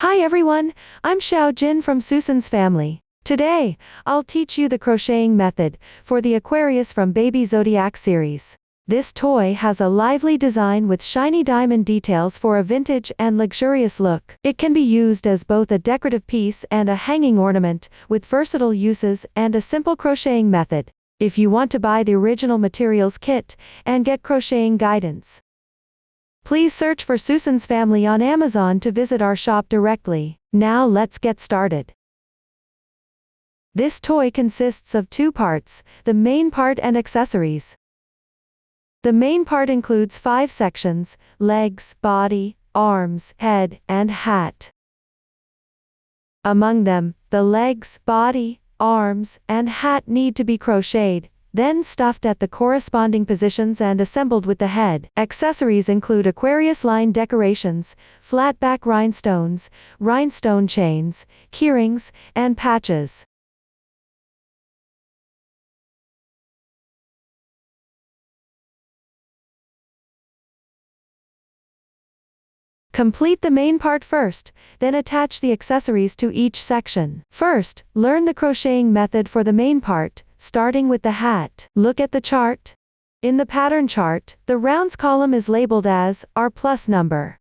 Hi everyone, I'm Xiao Jin from Susan's family. Today, I'll teach you the crocheting method for the Aquarius from Baby Zodiac series. This toy has a lively design with shiny diamond details for a vintage and luxurious look. It can be used as both a decorative piece and a hanging ornament, with versatile uses and a simple crocheting method. If you want to buy the original materials kit and get crocheting guidance, please search for Susan's family on Amazon to visit our shop directly. Now let's get started. This toy consists of two parts, the main part and accessories. The main part includes 5 sections: legs, body, arms, head, and hat. Among them, the legs, body, arms, and hat need to be crocheted, then stuffed at the corresponding positions and assembled with the head. Accessories include Aquarius line decorations, flat back rhinestones, rhinestone chains, keyrings, and patches. Complete the main part first, then attach the accessories to each section. First, learn the crocheting method for the main part, starting with the hat. Look at the chart. In the pattern chart, the rounds column is labeled as R plus number.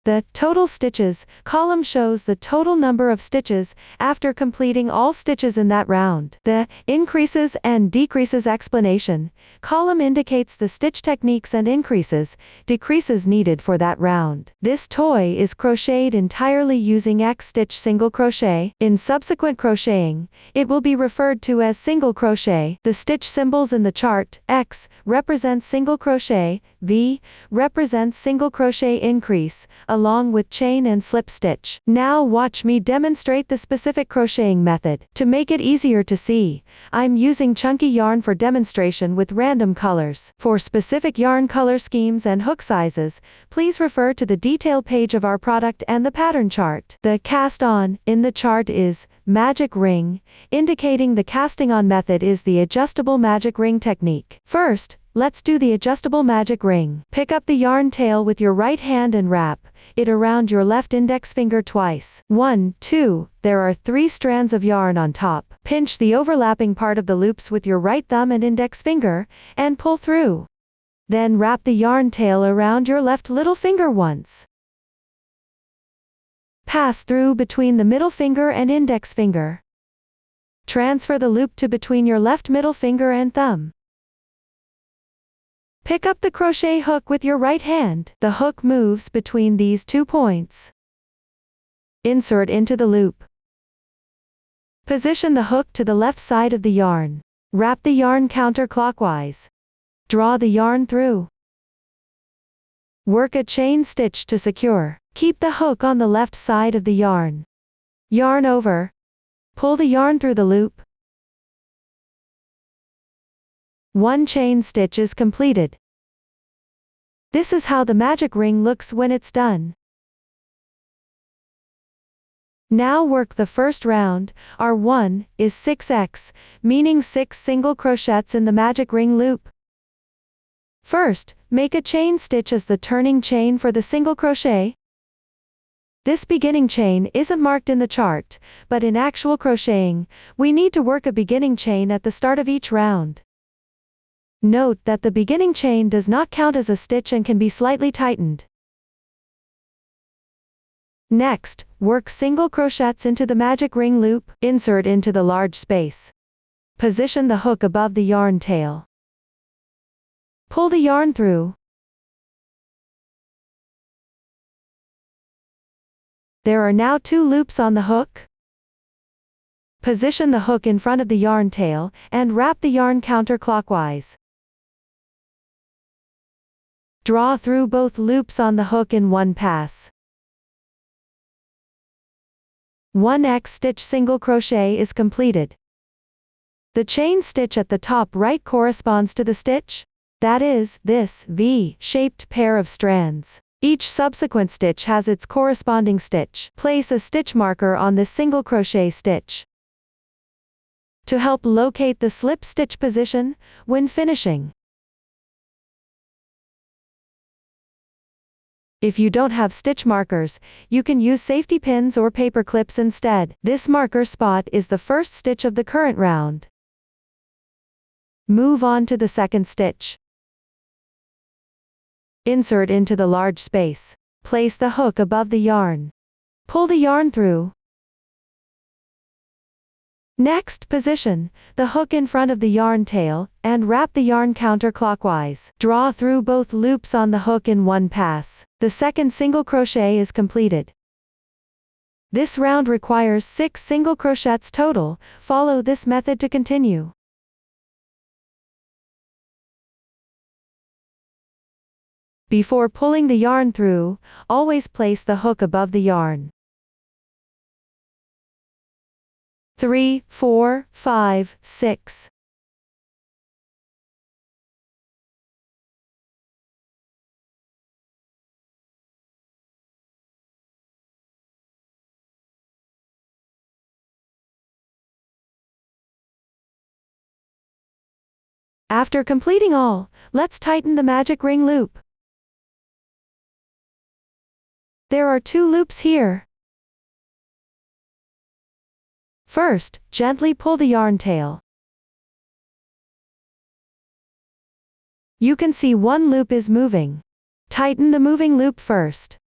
The total stitches column shows the total number of stitches after completing all stitches in that round. The increases and decreases explanation column indicates the stitch techniques and increases, decreases needed for that round. This toy is crocheted entirely using X stitch single crochet. In subsequent crocheting, it will be referred to as single crochet. The stitch symbols in the chart: X represents single crochet, V represents single crochet increase, along with chain and slip stitch. Now watch me demonstrate the specific crocheting method. To make it easier to see, I'm using chunky yarn for demonstration with random colors. For specific yarn color schemes and hook sizes, please refer to the detail page of our product and the pattern chart. The cast on in the chart is magic ring, indicating the casting on method is the adjustable magic ring technique. First, let's do the adjustable magic ring. Pick up the yarn tail with your right hand and wrap it around your left index finger twice. 1, 2, there are 3 strands of yarn on top. Pinch the overlapping part of the loops with your right thumb and index finger, and pull through. Then wrap the yarn tail around your left little finger once. Pass through between the middle finger and index finger. Transfer the loop to between your left middle finger and thumb. Pick up the crochet hook with your right hand. The hook moves between these 2 points. Insert into the loop. Position the hook to the left side of the yarn. Wrap the yarn counterclockwise. Draw the yarn through. Work a chain stitch to secure. Keep the hook on the left side of the yarn. Yarn over. Pull the yarn through the loop. 1 chain stitch is completed. This is how the magic ring looks when it's done. Now work the first round. R1 is 6x, meaning 6 single crochets in the magic ring loop. First, make a chain stitch as the turning chain for the single crochet. This beginning chain isn't marked in the chart, but in actual crocheting, we need to work a beginning chain at the start of each round. Note that the beginning chain does not count as a stitch and can be slightly tightened. Next, work single crochets into the magic ring loop. Insert into the large space. Position the hook above the yarn tail. Pull the yarn through. There are now 2 loops on the hook. Position the hook in front of the yarn tail, and wrap the yarn counterclockwise. Draw through both loops on the hook in one pass. 1 X stitch single crochet is completed. The chain stitch at the top right corresponds to the stitch, that is, this V-shaped pair of strands. Each subsequent stitch has its corresponding stitch. Place a stitch marker on this single crochet stitch to help locate the slip stitch position when finishing. If you don't have stitch markers, you can use safety pins or paper clips instead. This marker spot is the first stitch of the current round. Move on to the second stitch. Insert into the large space. Place the hook above the yarn. Pull the yarn through. Next, position the hook in front of the yarn tail, and wrap the yarn counterclockwise. Draw through both loops on the hook in one pass. The second single crochet is completed. This round requires 6 single crochets total. Follow this method to continue. Before pulling the yarn through, always place the hook above the yarn. 3, 4, 5, 6. After completing all, let's tighten the magic ring loop. There are 2 loops here. First, gently pull the yarn tail. You can see one loop is moving. Tighten the moving loop first.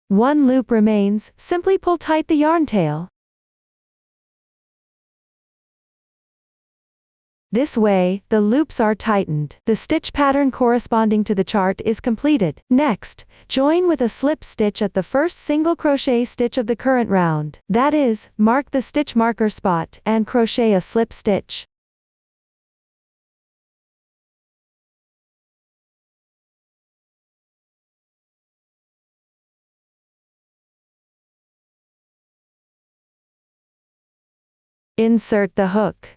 One loop remains, simply pull tight the yarn tail. This way, the loops are tightened. The stitch pattern corresponding to the chart is completed. Next, join with a slip stitch at the first single crochet stitch of the current round. That is, mark the stitch marker spot and crochet a slip stitch. Insert the hook.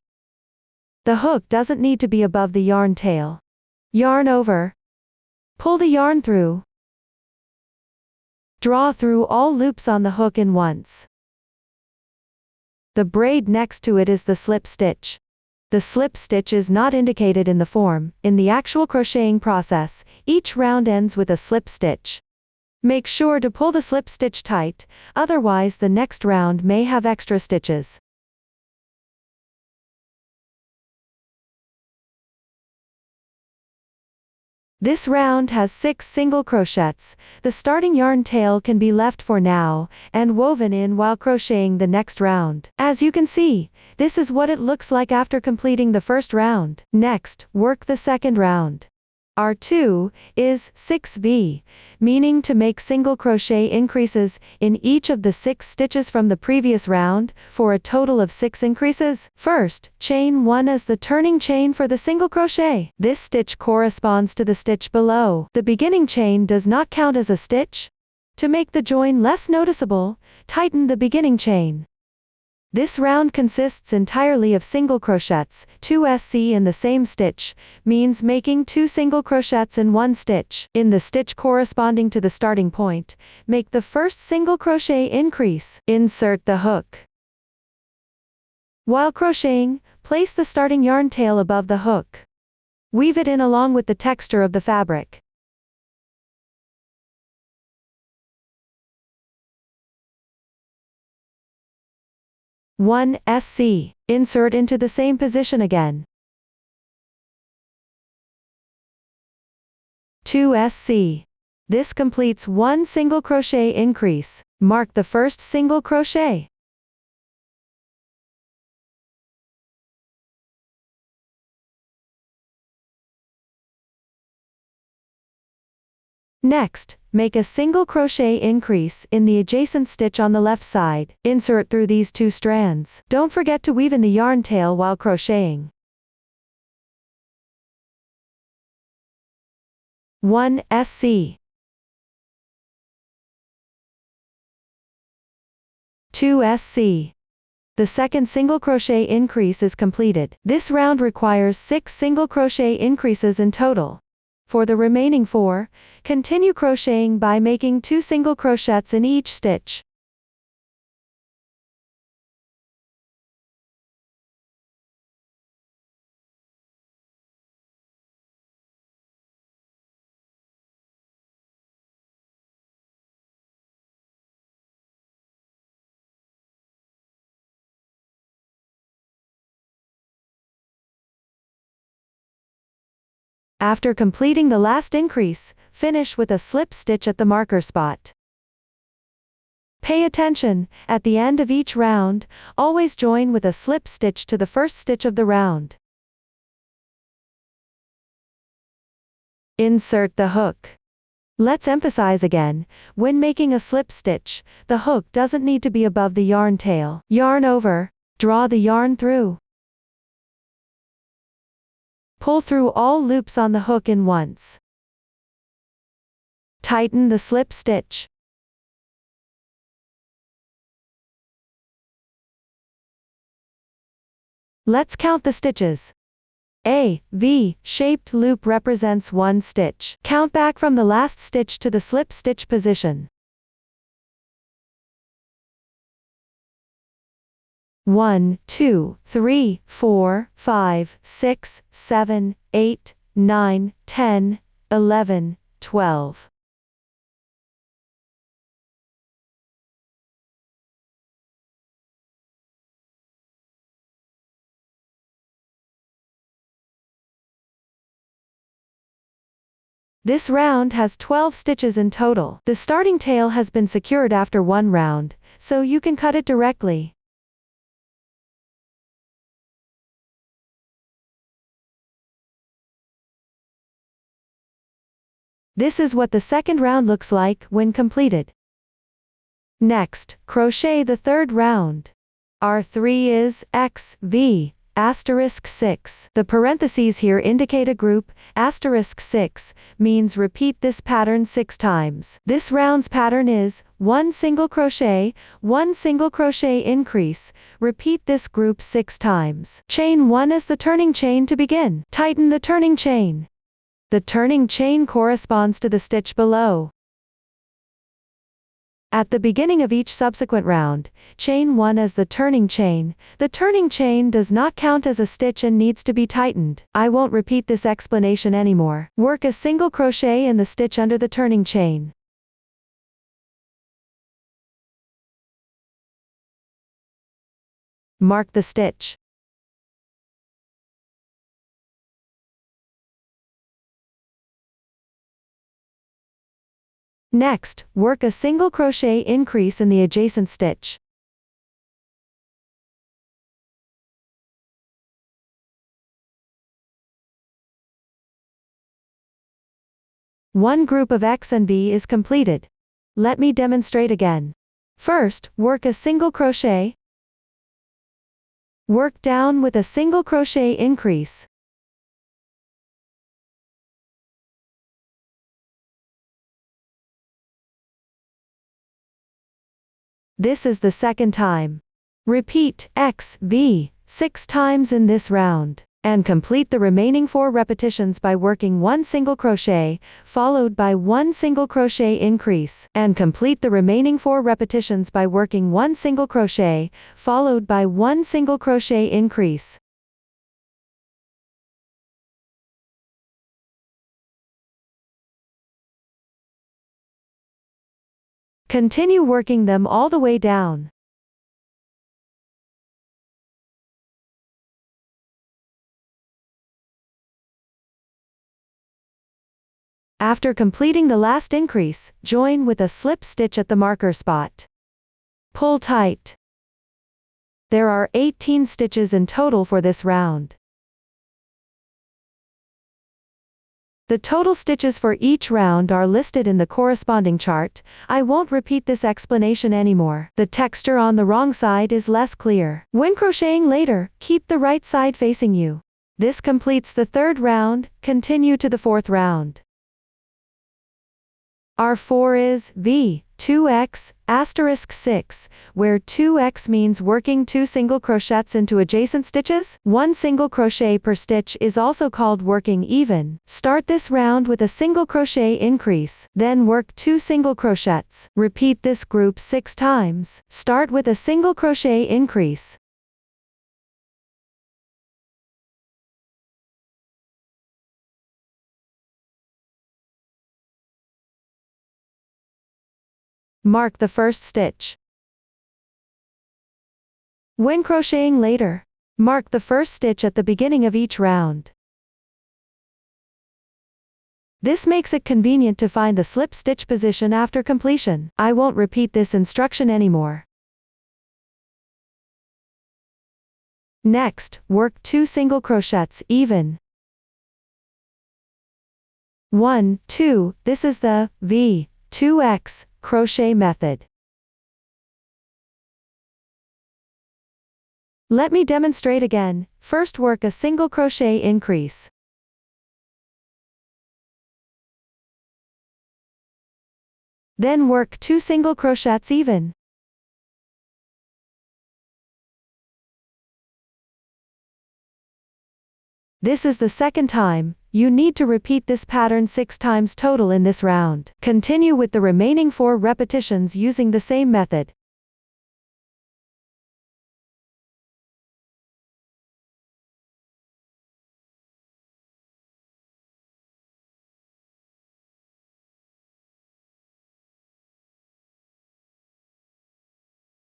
The hook doesn't need to be above the yarn tail. Yarn over. Pull the yarn through. Draw through all loops on the hook in once. The braid next to it is the slip stitch. The slip stitch is not indicated in the form. In the actual crocheting process, each round ends with a slip stitch. Make sure to pull the slip stitch tight, otherwise the next round may have extra stitches. This round has 6 single crochets. The starting yarn tail can be left for now, and woven in while crocheting the next round. As you can see, this is what it looks like after completing the first round. Next, work the second round. R2 is 6V, meaning to make single crochet increases in each of the 6 stitches from the previous round, for a total of 6 increases. First, chain 1 as the turning chain for the single crochet. This stitch corresponds to the stitch below. The beginning chain does not count as a stitch. To make the join less noticeable, tighten the beginning chain. This round consists entirely of single crochets. 2 SC in the same stitch means making 2 single crochets in one stitch. In the stitch corresponding to the starting point, make the first single crochet increase. Insert the hook. While crocheting, place the starting yarn tail above the hook. Weave it in along with the texture of the fabric. One SC. Insert into the same position again. 2 SC. This completes one single crochet increase. Mark the first single crochet. Next, make a single crochet increase in the adjacent stitch on the left side. Insert through these 2 strands. Don't forget to weave in the yarn tail while crocheting. 1 SC. 2 SC. The second single crochet increase is completed. This round requires 6 single crochet increases in total. For the remaining 4, continue crocheting by making 2 single crochets in each stitch. After completing the last increase, finish with a slip stitch at the marker spot. Pay attention, at the end of each round, always join with a slip stitch to the first stitch of the round. Insert the hook. Let's emphasize again, when making a slip stitch, the hook doesn't need to be above the yarn tail. Yarn over, draw the yarn through. Pull through all loops on the hook in once. Tighten the slip stitch. Let's count the stitches. A V-shaped loop represents 1 stitch. Count back from the last stitch to the slip stitch position. 1, 2, 3, 4, 5, 6, 7, 8, 9, 10, 11, 12. This round has 12 stitches in total. The starting tail has been secured after one round, so you can cut it directly. This is what the second round looks like when completed. Next, crochet the third round. Our 3 is X, V, asterisk 6. The parentheses here indicate a group, asterisk 6, means repeat this pattern 6 times. This round's pattern is 1 single crochet, 1 single crochet increase, repeat this group 6 times. Chain 1 as the turning chain to begin. Tighten the turning chain. The turning chain corresponds to the stitch below. At the beginning of each subsequent round, chain 1 as the turning chain. The turning chain does not count as a stitch and needs to be tightened. I won't repeat this explanation anymore. Work a single crochet in the stitch under the turning chain. Mark the stitch. Next, work a single crochet increase in the adjacent stitch. One group of X and V is completed. Let me demonstrate again. First, work a single crochet. Work down with a single crochet increase. This is the second time. Repeat X, V, 6 times in this round, and complete the remaining 4 repetitions by working 1 single crochet, followed by 1 single crochet increase, and complete the remaining 4 repetitions by working 1 single crochet, followed by 1 single crochet increase. Continue working them all the way down. After completing the last increase, join with a slip stitch at the marker spot. Pull tight. There are 18 stitches in total for this round. The total stitches for each round are listed in the corresponding chart. I won't repeat this explanation anymore. The texture on the wrong side is less clear. When crocheting later, keep the right side facing you. This completes the third round. Continue to the fourth round. Our 4 is V, 2x, asterisk 6, where 2x means working 2 single crochets into adjacent stitches. 1 single crochet per stitch is also called working even. Start this round with a single crochet increase, then work 2 single crochets. Repeat this group 6 times. Start with a single crochet increase. Mark the first stitch. When crocheting later, mark the first stitch at the beginning of each round. This makes it convenient to find the slip stitch position after completion. I won't repeat this instruction anymore. Next, work 2 single crochets even. 1, 2, this is the V2X crochet method. Let me demonstrate again. First work a single crochet increase. Then work 2 single crochets even. This is the second time. You need to repeat this pattern 6 times total in this round. Continue with the remaining 4 repetitions using the same method.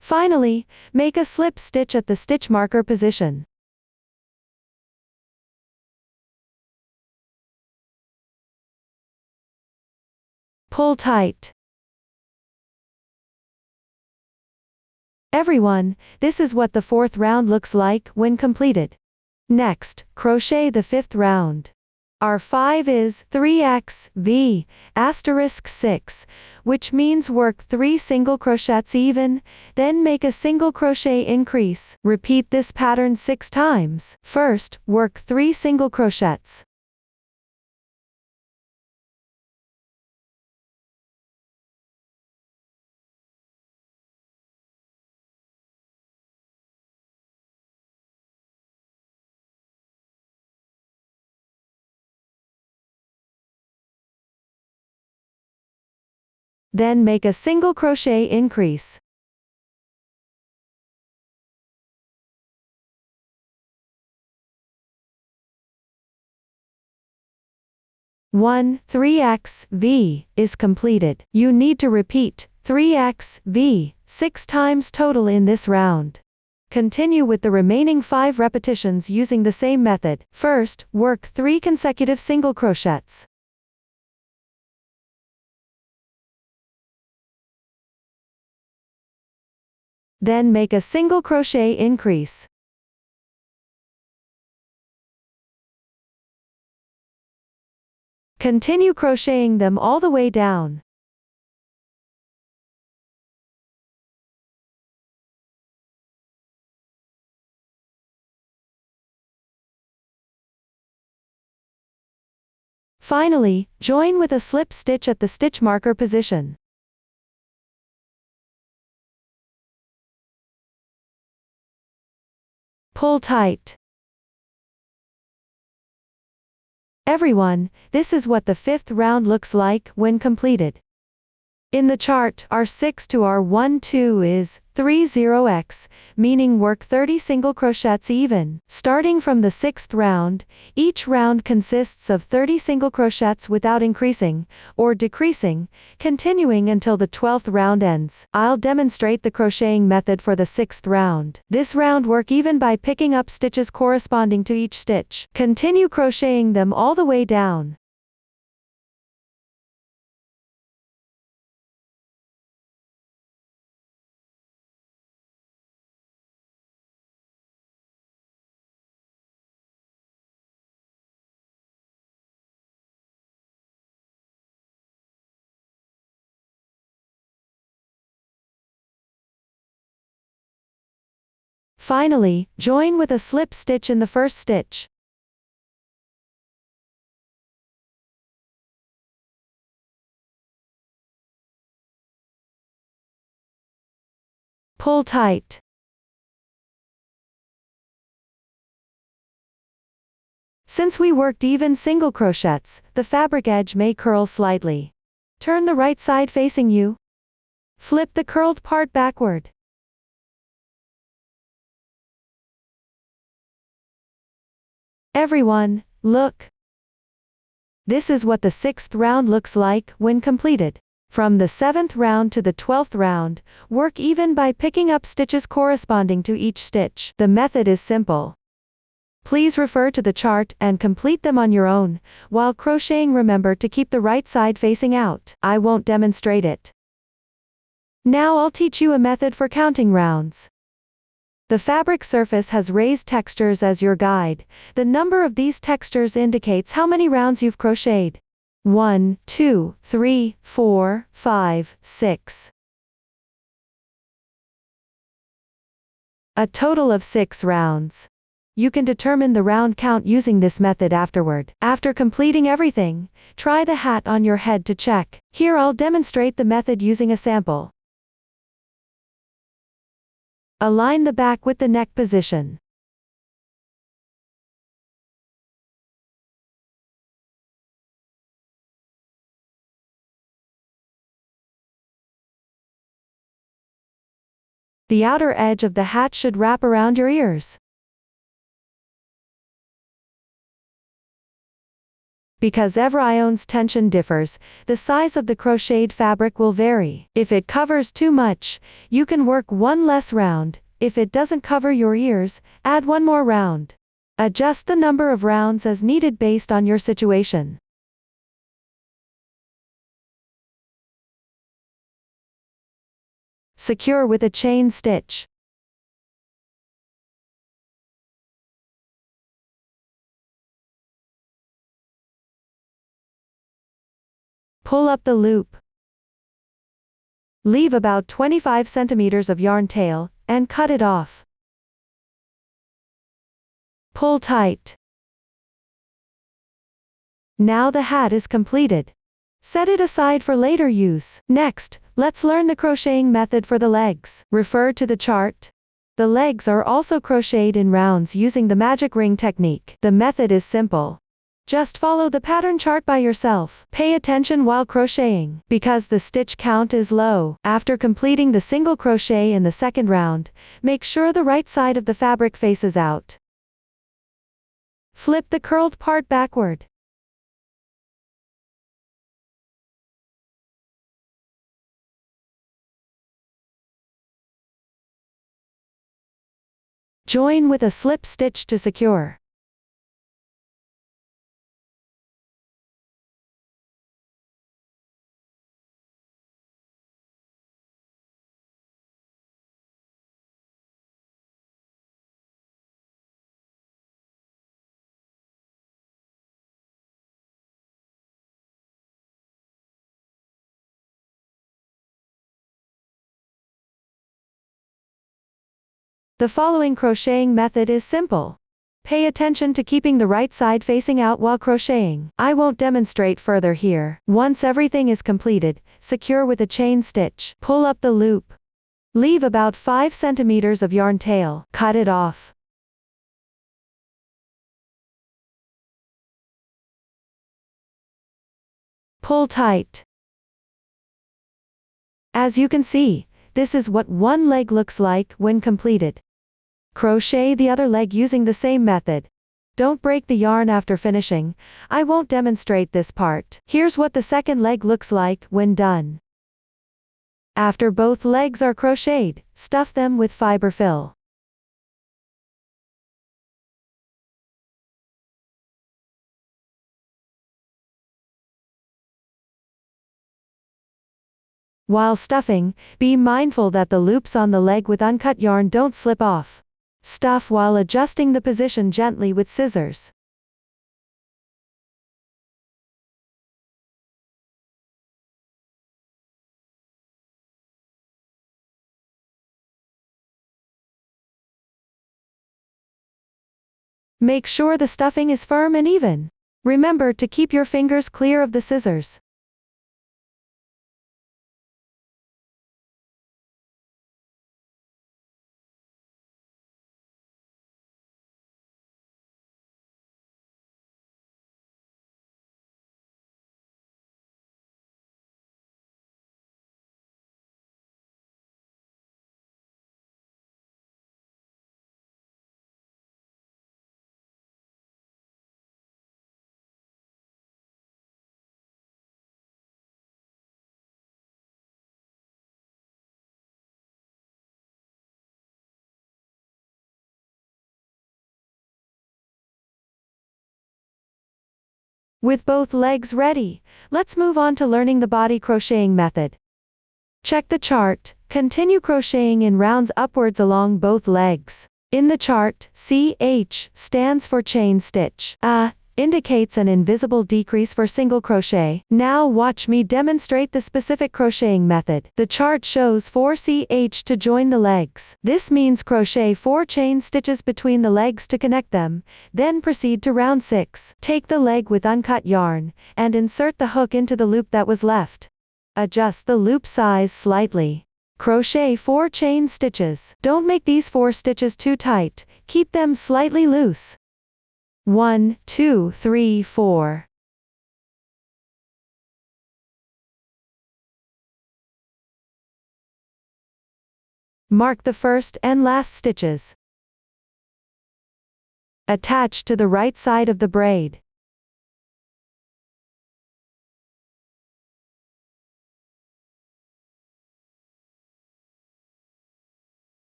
Finally, make a slip stitch at the stitch marker position. Pull tight. Everyone, this is what the 4th round looks like when completed. Next, crochet the 5th round. Our 5 is 3x V *6, which means work 3 single crochets even, then make a single crochet increase. Repeat this pattern 6 times. First, work 3 single crochets. Then make a single crochet increase. One 3x V is completed. You need to repeat 3x V 6 times total in this round. Continue with the remaining 5 repetitions using the same method. First, work 3 consecutive single crochets. Then make a single crochet increase. Continue crocheting them all the way down. Finally, join with a slip stitch at the stitch marker position. Pull tight. Everyone, this is what the 5th round looks like when completed. In the chart, R6 to R12 is 30x, meaning work 30 single crochets even. Starting from the 6th round, each round consists of 30 single crochets without increasing or decreasing, continuing until the 12th round ends. I'll demonstrate the crocheting method for the 6th round. This round work even by picking up stitches corresponding to each stitch. Continue crocheting them all the way down. Finally, join with a slip stitch in the first stitch. Pull tight. Since we worked even single crochets, the fabric edge may curl slightly. Turn the right side facing you. Flip the curled part backward. Everyone, look. This is what the 6th round looks like when completed. From the 7th round to the 12th round, work even by picking up stitches corresponding to each stitch. The method is simple. Please refer to the chart and complete them on your own. While crocheting, remember to keep the right side facing out. I won't demonstrate it. Now I'll teach you a method for counting rounds. The fabric surface has raised textures as your guide. The number of these textures indicates how many rounds you've crocheted. 1, 2, 3, 4, 5, 6. A total of 6 rounds. You can determine the round count using this method afterward. After completing everything, try the hat on your head to check. Here I'll demonstrate the method using a sample. Align the back with the neck position. The outer edge of the hat should wrap around your ears. Because every ounce tension differs, the size of the crocheted fabric will vary. If it covers too much, you can work one less round. If it doesn't cover your ears, add one more round. Adjust the number of rounds as needed based on your situation. Secure with a chain stitch. Pull up the loop. Leave about 25 centimeters of yarn tail, and cut it off. Pull tight. Now the hat is completed. Set it aside for later use. Next, let's learn the crocheting method for the legs. Refer to the chart. The legs are also crocheted in rounds using the magic ring technique. The method is simple. Just follow the pattern chart by yourself. Pay attention while crocheting, because the stitch count is low. After completing the single crochet in the second round, make sure the right side of the fabric faces out. Flip the curled part backward. Join with a slip stitch to secure. The following crocheting method is simple. Pay attention to keeping the right side facing out while crocheting. I won't demonstrate further here. Once everything is completed, secure with a chain stitch. Pull up the loop. Leave about 5 centimeters of yarn tail. Cut it off. Pull tight. As you can see, this is what one leg looks like when completed. Crochet the other leg using the same method. Don't break the yarn after finishing. I won't demonstrate this part. Here's what the second leg looks like when done. After both legs are crocheted, stuff them with fiber fill. While stuffing, be mindful that the loops on the leg with uncut yarn don't slip off. Stuff while adjusting the position gently with scissors. Make sure the stuffing is firm and even. Remember to keep your fingers clear of the scissors. With both legs ready, let's move on to learning the body crocheting method. Check the chart, continue crocheting in rounds upwards along both legs. In the chart, CH stands for chain stitch. A indicates an invisible decrease for single crochet. Now watch me demonstrate the specific crocheting method. The chart shows 4 CH to join the legs. This means crochet 4 chain stitches between the legs to connect them, then proceed to round 6. Take the leg with uncut yarn, and insert the hook into the loop that was left. Adjust the loop size slightly. Crochet 4 chain stitches. Don't make these 4 stitches too tight, keep them slightly loose. 1, 2, 3, 4. Mark the first and last stitches. Attach to the right side of the braid.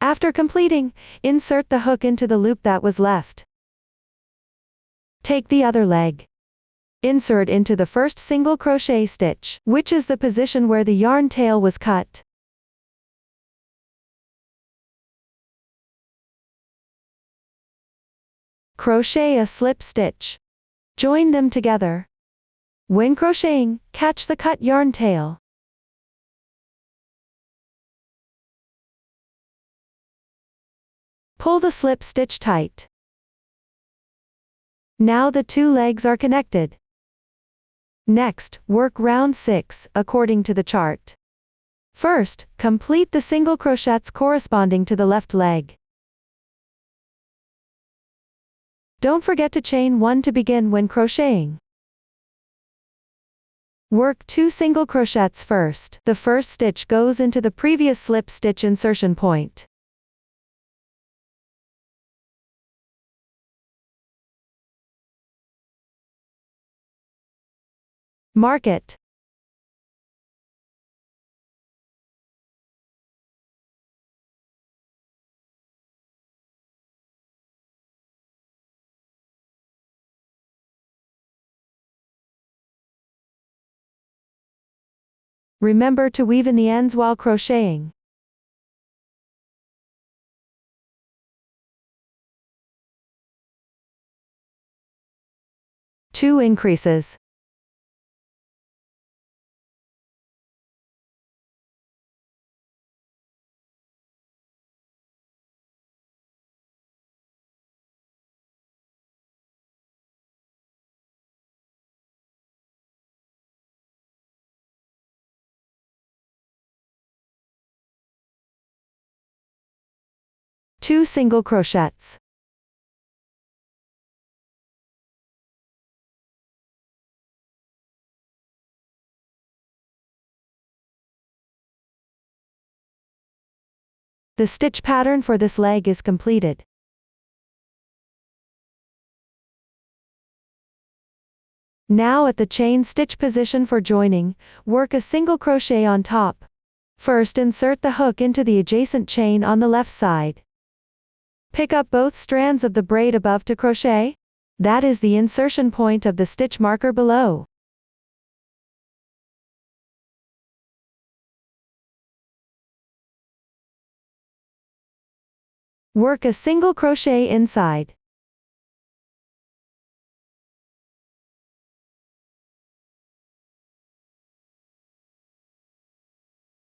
After completing, insert the hook into the loop that was left. Take the other leg. Insert into the first single crochet stitch, which is the position where the yarn tail was cut. Crochet a slip stitch. Join them together. When crocheting, catch the cut yarn tail. Pull the slip stitch tight. Now the 2 legs are connected. Next, work round 6, according to the chart. First, complete the single crochets corresponding to the left leg. Don't forget to chain 1 to begin when crocheting. Work 2 single crochets first. The first stitch goes into the previous slip stitch insertion point. Mark it. Remember to weave in the ends while crocheting. Two increases. Two single crochets. The stitch pattern for this leg is completed. Now at the chain stitch position for joining, work a single crochet on top. First insert the hook into the adjacent chain on the left side. Pick up both strands of the braid above to crochet. That is the insertion point of the stitch marker below. Work a single crochet inside.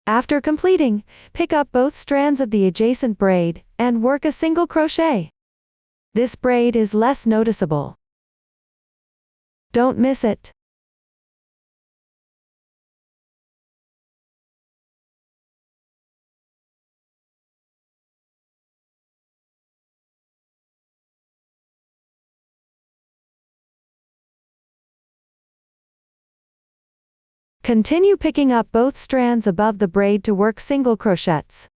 After completing, pick up both strands of the adjacent braid, and work a single crochet. This braid is less noticeable. Don't miss it. Continue picking up both strands above the braid to work single crochets.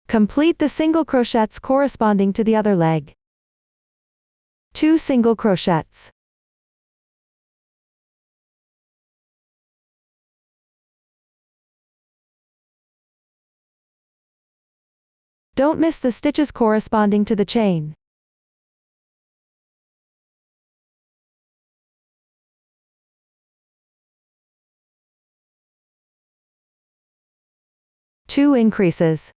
Complete the single crochets corresponding to the other leg. 2 single crochets. Don't miss the stitches corresponding to the chain. Two increases.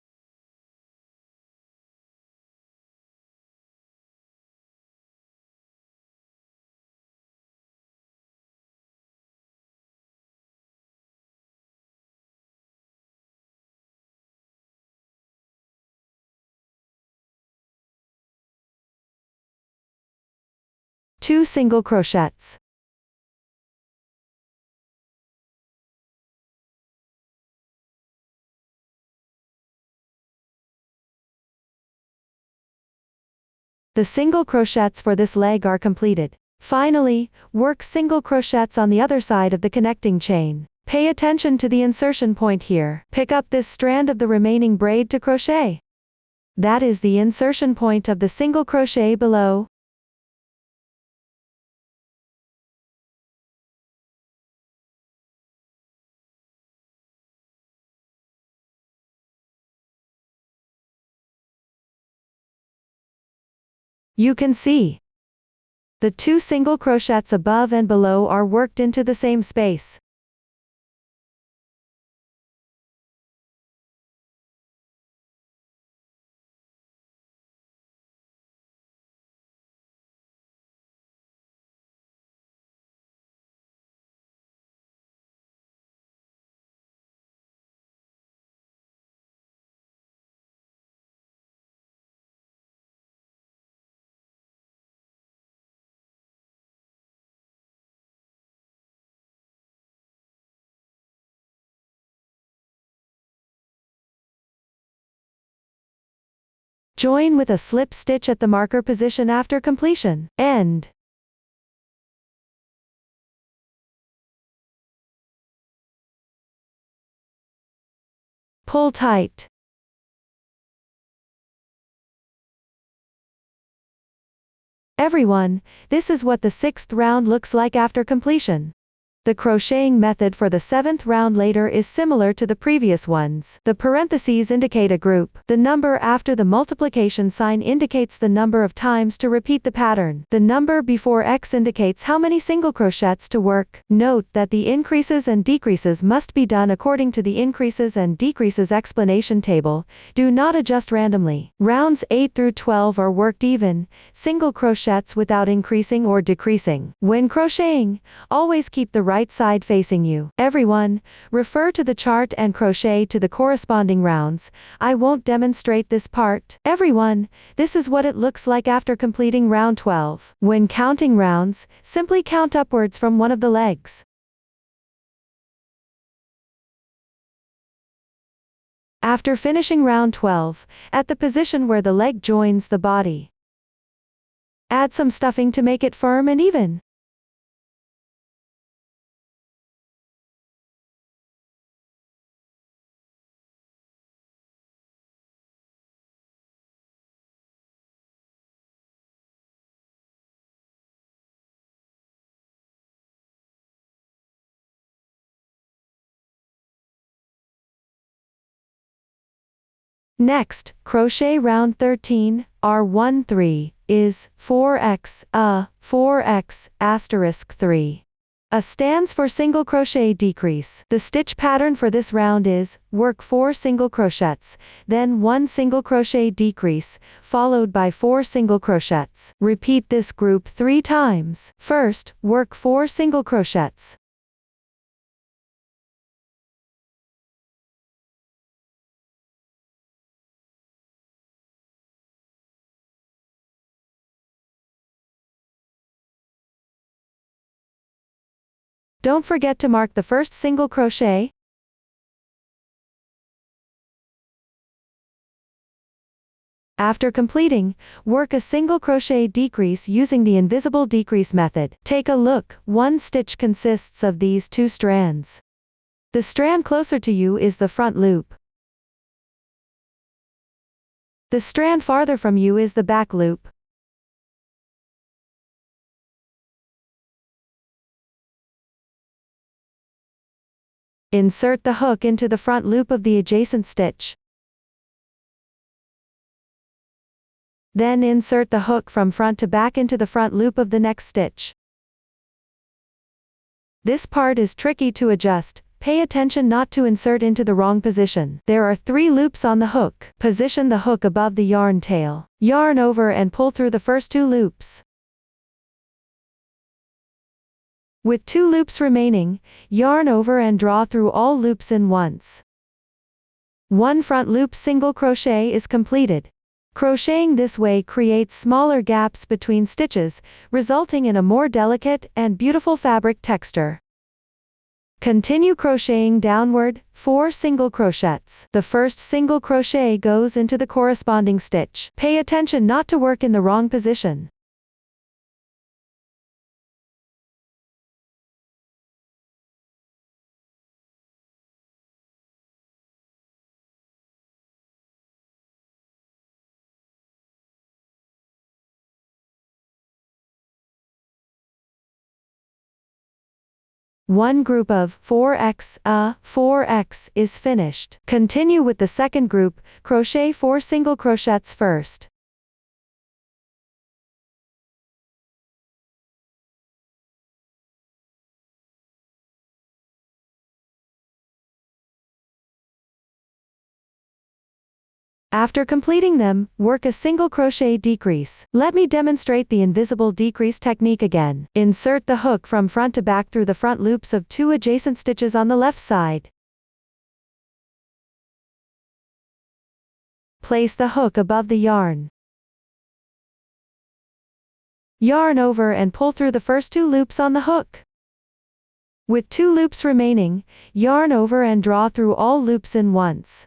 Two single crochets. The single crochets for this leg are completed. Finally, work single crochets on the other side of the connecting chain. Pay attention to the insertion point here. Pick up this strand of the remaining braid to crochet. That is the insertion point of the single crochet below. You can see the 2 single crochets above and below are worked into the same space. Join with a slip stitch at the marker position after completion. End. Pull tight. Everyone, this is what the 6th round looks like after completion. The crocheting method for the 7th round later is similar to the previous ones. The parentheses indicate a group. The number after the multiplication sign indicates the number of times to repeat the pattern. The number before X indicates how many single crochets to work. Note that the increases and decreases must be done according to the increases and decreases explanation table. Do not adjust randomly. Rounds 8 through 12 are worked even, single crochets without increasing or decreasing. When crocheting, always keep the right side facing you. Everyone, refer to the chart and crochet to the corresponding rounds. I won't demonstrate this part. Everyone, this is what it looks like after completing round 12. When counting rounds, simply count upwards from one of the legs. After finishing round 12, at the position where the leg joins the body, add some stuffing to make it firm and even. Next, crochet round 13, R13, is 4x, 4x, asterisk 3. A stands for single crochet decrease. The stitch pattern for this round is, work 4 single crochets, then 1 single crochet decrease, followed by 4 single crochets. Repeat this group 3 times. First, work 4 single crochets. Don't forget to mark the first single crochet. After completing, work a single crochet decrease using the invisible decrease method. Take a look, one stitch consists of these 2 strands. The strand closer to you is the front loop. The strand farther from you is the back loop. Insert the hook into the front loop of the adjacent stitch. Then insert the hook from front to back into the front loop of the next stitch. This part is tricky to adjust. Pay attention not to insert into the wrong position. There are 3 loops on the hook. Position the hook above the yarn tail. Yarn over and pull through the first 2 loops. With 2 loops remaining, yarn over and draw through all loops in once. 1 front loop single crochet is completed. Crocheting this way creates smaller gaps between stitches, resulting in a more delicate and beautiful fabric texture. Continue crocheting downward, 4 single crochets. The first single crochet goes into the corresponding stitch. Pay attention not to work in the wrong position. One group of 4x is finished. Continue with the second group, crochet 4 single crochets first. After completing them, work a single crochet decrease. Let me demonstrate the invisible decrease technique again. Insert the hook from front to back through the front loops of 2 adjacent stitches on the left side. Place the hook above the yarn. Yarn over and pull through the first 2 loops on the hook. With 2 loops remaining, yarn over and draw through all loops in once.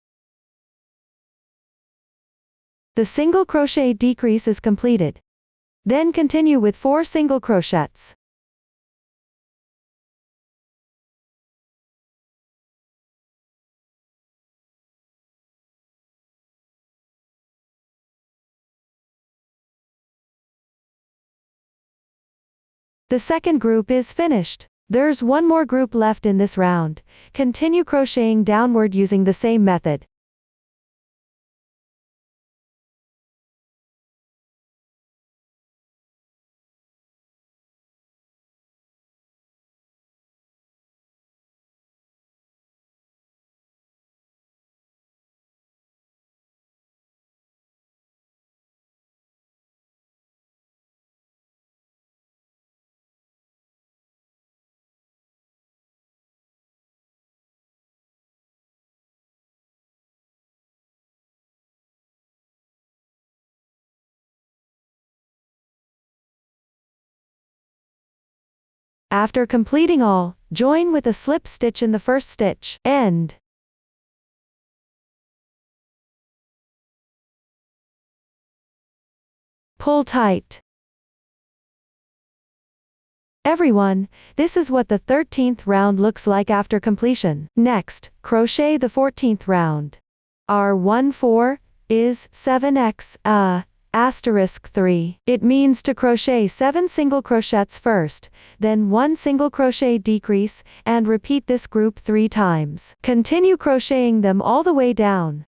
The single crochet decrease is completed. Then continue with 4 single crochets. The second group is finished. There's one more group left in this round. Continue crocheting downward using the same method. After completing all, join with a slip stitch in the first stitch. End. Pull tight. Everyone, this is what the 13th round looks like after completion. Next, crochet the 14th round. Our 1-4 is 7x, asterisk 3. It means to crochet 7 single crochets first, then 1 single crochet decrease, and repeat this group 3 times. Continue crocheting them all the way down.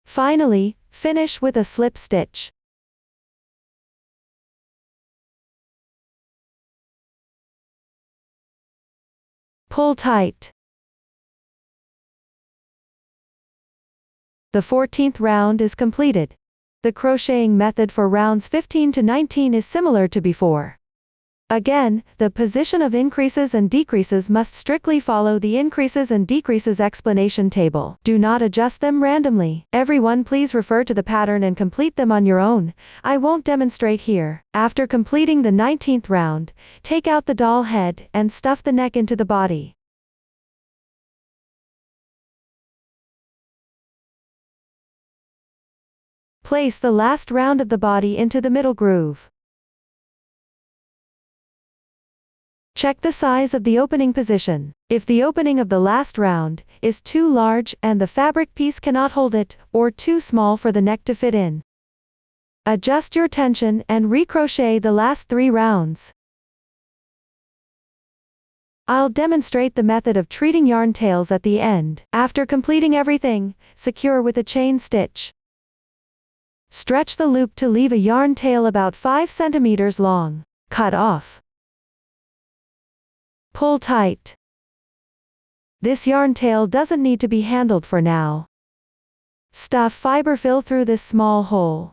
Finally, finish with a slip stitch. Pull tight. The 14th round is completed. The crocheting method for rounds 15 to 19 is similar to before. Again, the position of increases and decreases must strictly follow the increases and decreases explanation table. Do not adjust them randomly. Everyone please refer to the pattern and complete them on your own. I won't demonstrate here. After completing the 19th round, take out the doll head and stuff the neck into the body. Place the last round of the body into the middle groove. Check the size of the opening position. If the opening of the last round is too large and the fabric piece cannot hold it, or too small for the neck to fit in, adjust your tension and recrochet the last 3 rounds. I'll demonstrate the method of treating yarn tails at the end. After completing everything, secure with a chain stitch. Stretch the loop to leave a yarn tail about 5 centimeters long. Cut off. Pull tight. This yarn tail doesn't need to be handled for now. Stuff fiber fill through this small hole.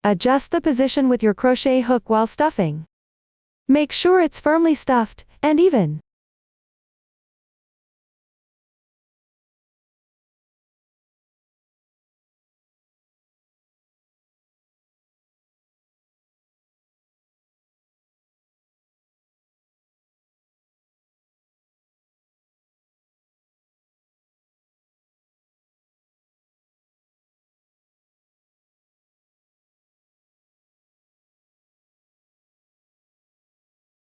Adjust the position with your crochet hook while stuffing. Make sure it's firmly stuffed and even.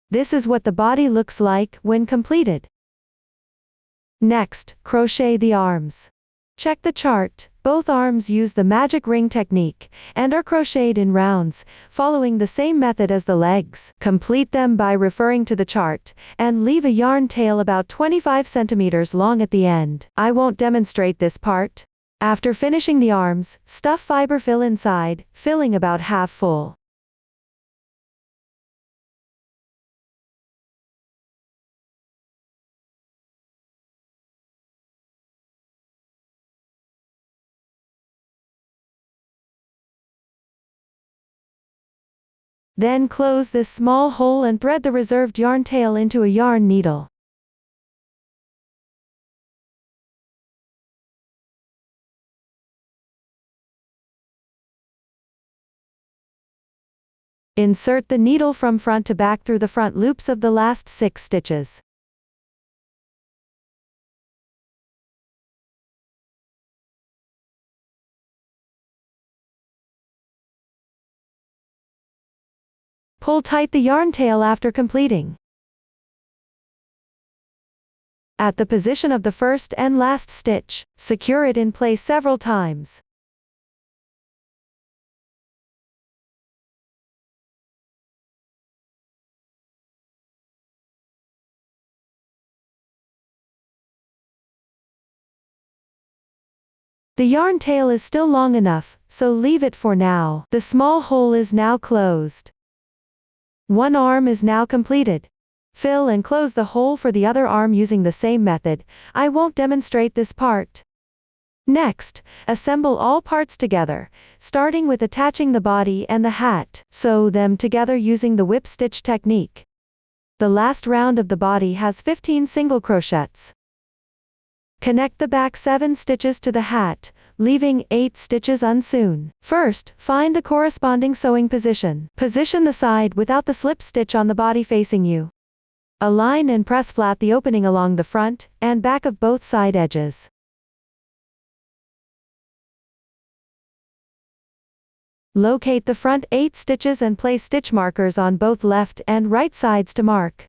This is what the body looks like when completed. Next, crochet the arms. Check the chart. Both arms use the magic ring technique and are crocheted in rounds, following the same method as the legs. Complete them by referring to the chart and leave a yarn tail about 25 centimeters long at the end. I won't demonstrate this part. After finishing the arms, stuff fiber fill inside, filling about half full. Then close this small hole and thread the reserved yarn tail into a yarn needle. Insert the needle from front to back through the front loops of the last 6 stitches. Pull tight the yarn tail after completing. At the position of the first and last stitch, secure it in place several times. The yarn tail is still long enough, so leave it for now. The small hole is now closed. One arm is now completed. Fill and close the hole for the other arm using the same method. I won't demonstrate this part. Next, assemble all parts together, starting with attaching the body and the hat. Sew them together using the whip stitch technique. The last round of the body has 15 single crochets. Connect the back 7 stitches to the hat, leaving 8 stitches unsewn. First, find the corresponding sewing position. Position the side without the slip stitch on the body facing you. Align and press flat the opening along the front and back of both side edges. Locate the front 8 stitches and place stitch markers on both left and right sides to mark.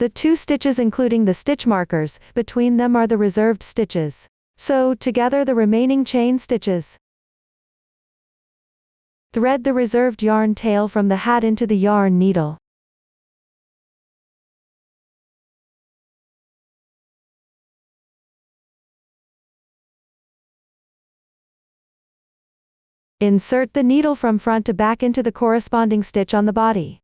The 2 stitches including the stitch markers, between them are the reserved stitches. Sew together the remaining chain stitches. Thread the reserved yarn tail from the hat into the yarn needle. Insert the needle from front to back into the corresponding stitch on the body.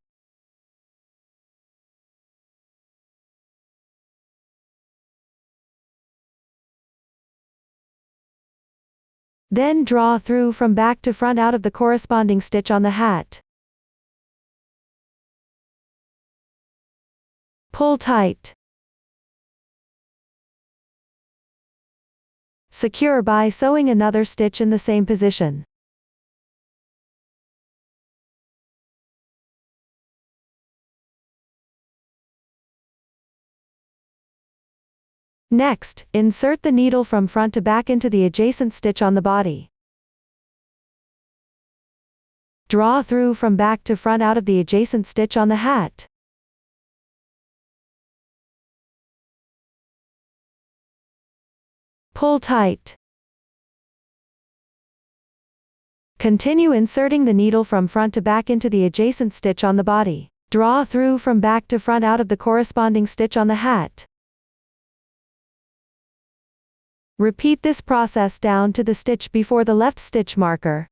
Then draw through from back to front out of the corresponding stitch on the hat. Pull tight. Secure by sewing another stitch in the same position. Next, insert the needle from front to back into the adjacent stitch on the body. Draw through from back to front out of the adjacent stitch on the hat. Pull tight. Continue inserting the needle from front to back into the adjacent stitch on the body. Draw through from back to front out of the corresponding stitch on the hat. Repeat this process down to the stitch before the left stitch marker.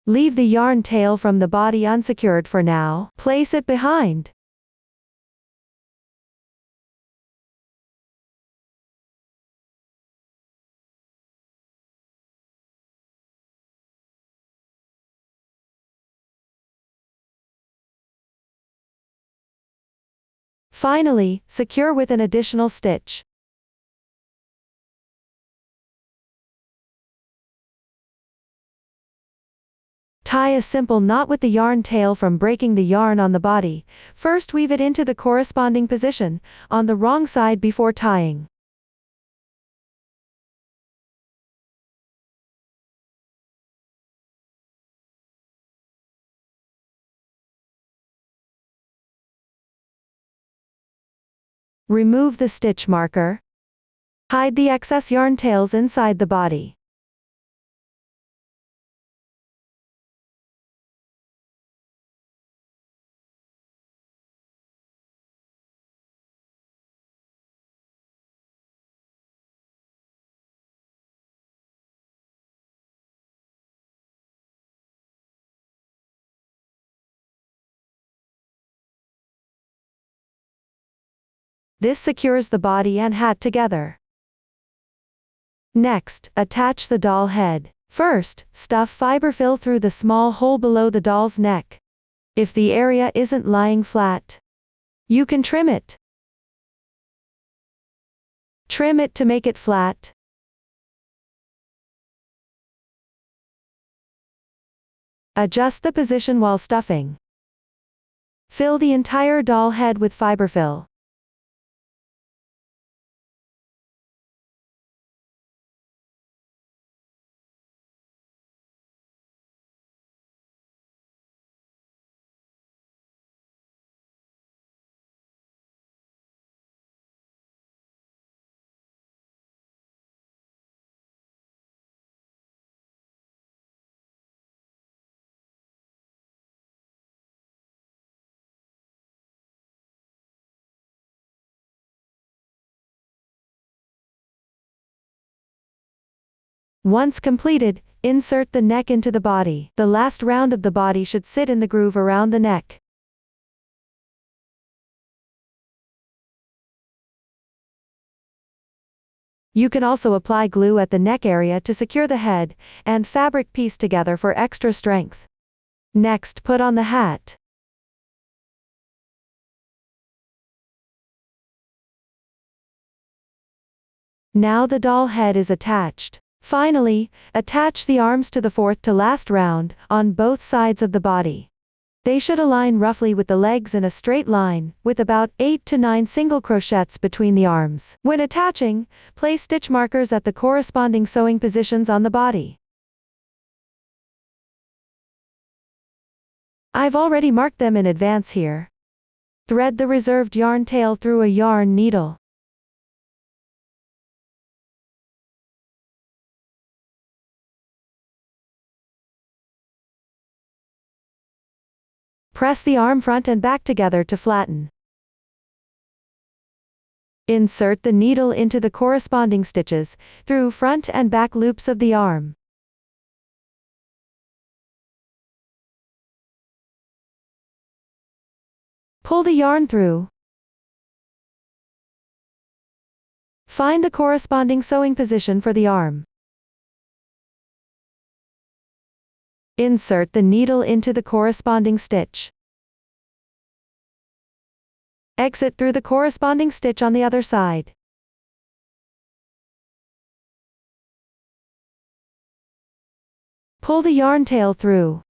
Leave the yarn tail from the body unsecured for now. Place it behind. Finally, secure with an additional stitch. Tie a simple knot with the yarn tail from breaking the yarn on the body. First weave it into the corresponding position, on the wrong side before tying. Remove the stitch marker. Hide the excess yarn tails inside the body. This secures the body and hat together. Next, attach the doll head. First, stuff fiber fill through the small hole below the doll's neck. If the area isn't lying flat, you can trim it. Trim it to make it flat. Adjust the position while stuffing. Fill the entire doll head with fiber fill. Once completed, insert the neck into the body. The last round of the body should sit in the groove around the neck. You can also apply glue at the neck area to secure the head and fabric piece together for extra strength. Next, put on the hat. Now the doll head is attached. Finally, attach the arms to the fourth to last round, on both sides of the body. They should align roughly with the legs in a straight line, with about 8 to 9 single crochets between the arms. When attaching, place stitch markers at the corresponding sewing positions on the body. I've already marked them in advance here. Thread the reserved yarn tail through a yarn needle. Press the arm front and back together to flatten. Insert the needle into the corresponding stitches, through front and back loops of the arm. Pull the yarn through. Find the corresponding sewing position for the arm. Insert the needle into the corresponding stitch. Exit through the corresponding stitch on the other side. Pull the yarn tail through.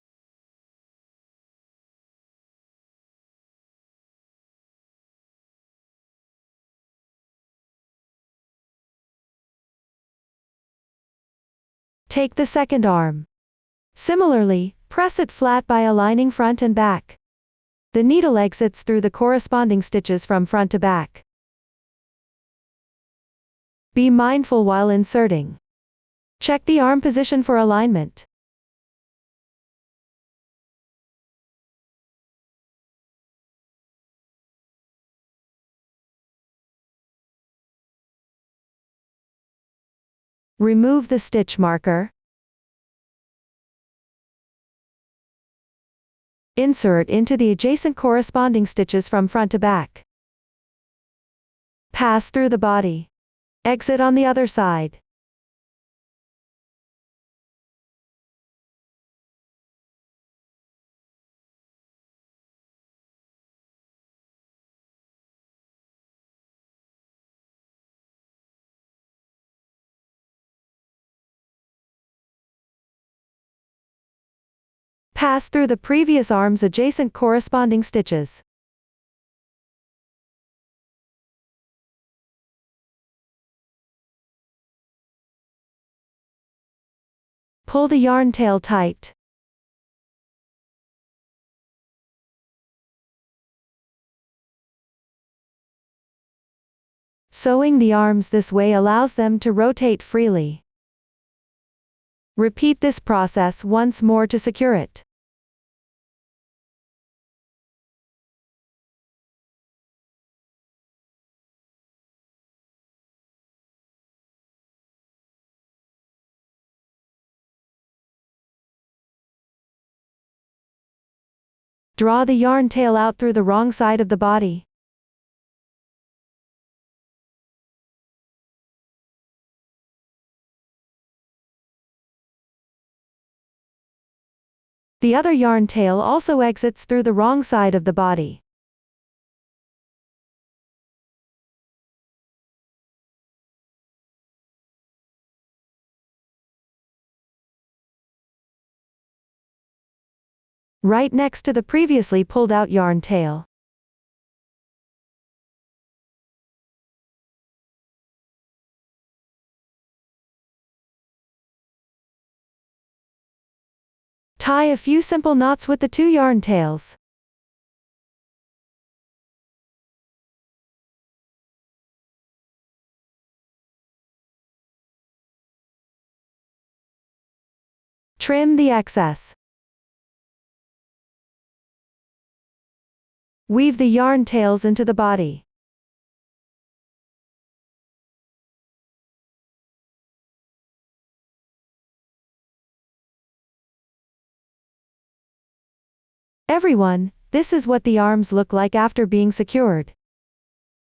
Take the second arm. Similarly, press it flat by aligning front and back. The needle exits through the corresponding stitches from front to back. Be mindful while inserting. Check the arm position for alignment. Remove the stitch marker. Insert into the adjacent corresponding stitches from front to back. Pass through the body. Exit on the other side. Pass through the previous arm's adjacent corresponding stitches. Pull the yarn tail tight. Sewing the arms this way allows them to rotate freely. Repeat this process once more to secure it. Draw the yarn tail out through the wrong side of the body. The other yarn tail also exits through the wrong side of the body. Right next to the previously pulled out yarn tail. Tie a few simple knots with the two yarn tails. Trim the excess. Weave the yarn tails into the body. Everyone, this is what the arms look like after being secured.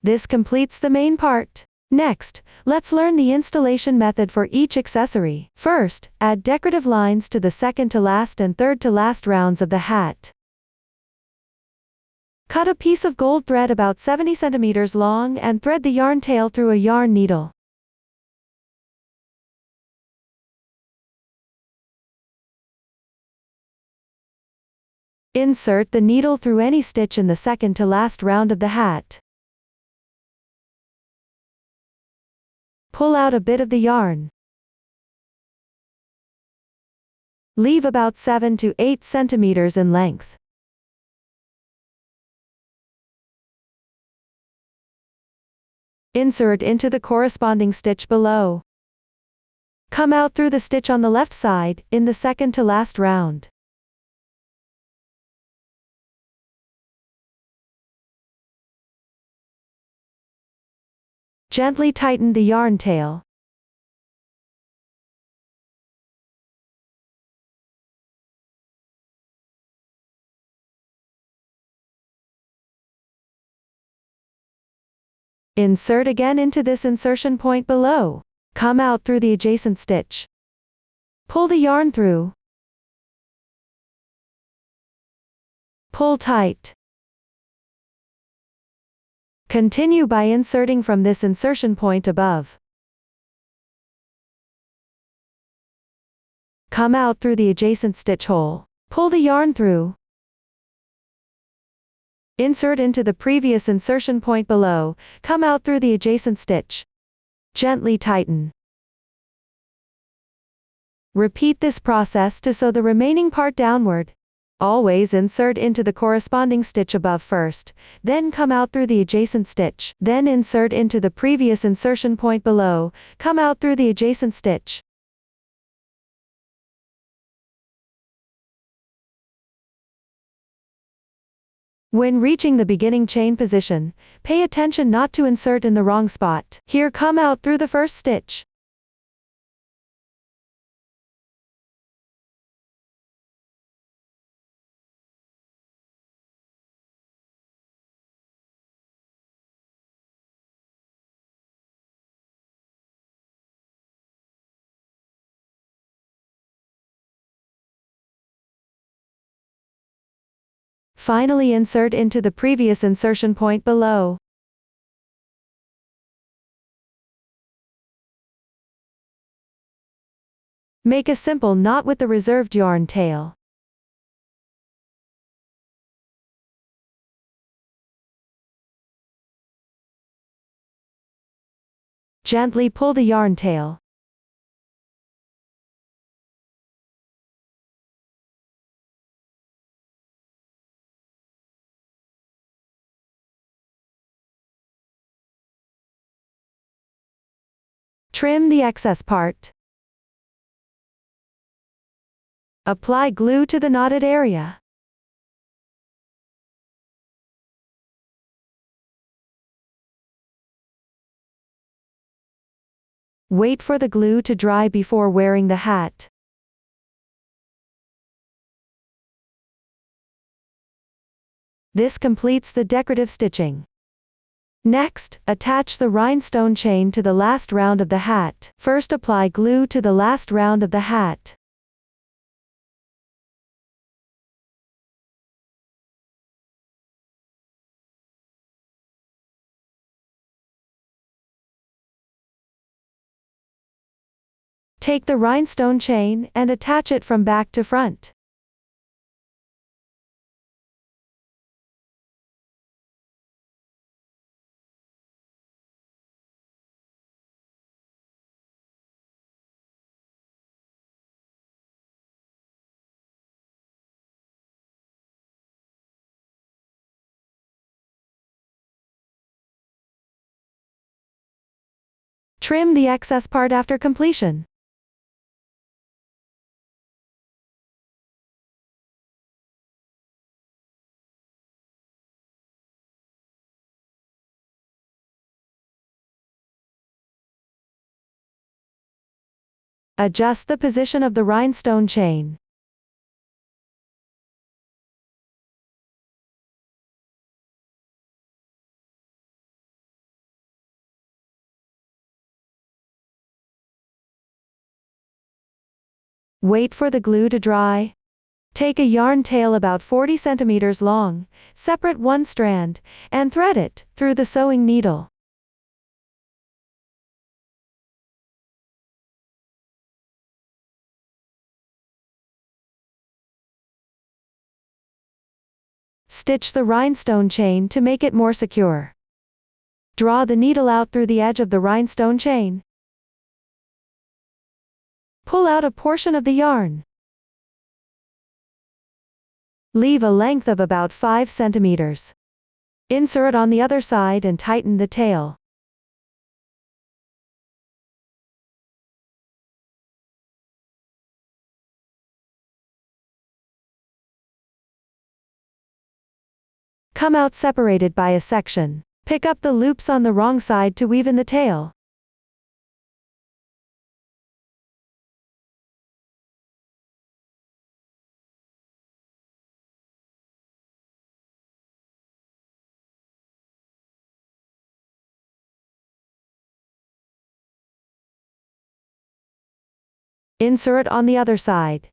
This completes the main part. Next, let's learn the installation method for each accessory. First, add decorative lines to the second to last and third to last rounds of the hat. Cut a piece of gold thread about 70 centimeters long and thread the yarn tail through a yarn needle. Insert the needle through any stitch in the second to last round of the hat. Pull out a bit of the yarn. Leave about 7 to 8 centimeters in length. Insert into the corresponding stitch below. Come out through the stitch on the left side, in the second to last round. Gently tighten the yarn tail. Insert again into this insertion point below. Come out through the adjacent stitch. Pull the yarn through. Pull tight. Continue by inserting from this insertion point above. Come out through the adjacent stitch hole. Pull the yarn through. Insert into the previous insertion point below, come out through the adjacent stitch. Gently tighten. Repeat this process to sew the remaining part downward. Always insert into the corresponding stitch above first, then come out through the adjacent stitch, then insert into the previous insertion point below, come out through the adjacent stitch. When reaching the beginning chain position, pay attention not to insert in the wrong spot. Here come out through the first stitch. Finally insert into the previous insertion point below. Make a simple knot with the reserved yarn tail. Gently pull the yarn tail. Trim the excess part. Apply glue to the knotted area. Wait for the glue to dry before wearing the hat. This completes the decorative stitching. Next, attach the rhinestone chain to the last round of the hat. First apply glue to the last round of the hat. Take the rhinestone chain and attach it from back to front. Trim the excess part after completion. Adjust the position of the rhinestone chain. Wait for the glue to dry. Take a yarn tail about 40 centimeters long, separate one strand, and thread it through the sewing needle. Stitch the rhinestone chain to make it more secure. Draw the needle out through the edge of the rhinestone chain. Pull out a portion of the yarn. Leave a length of about 5 centimeters. Insert on the other side and tighten the tail. come out separated by a section. Pick up the loops on the wrong side to weave in the tail. Insert on the other side.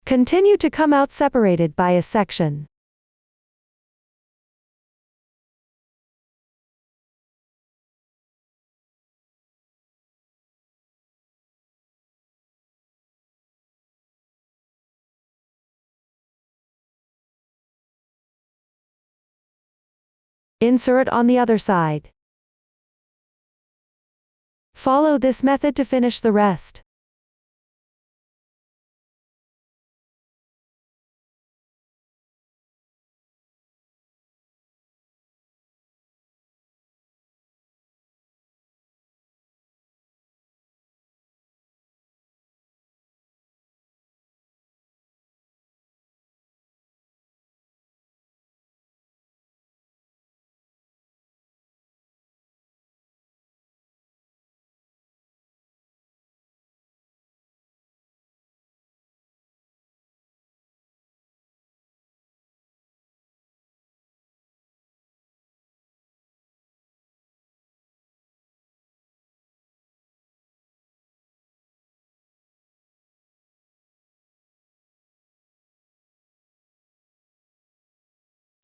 Continue to come out separated by a section. Insert on the other side. Follow this method to finish the rest.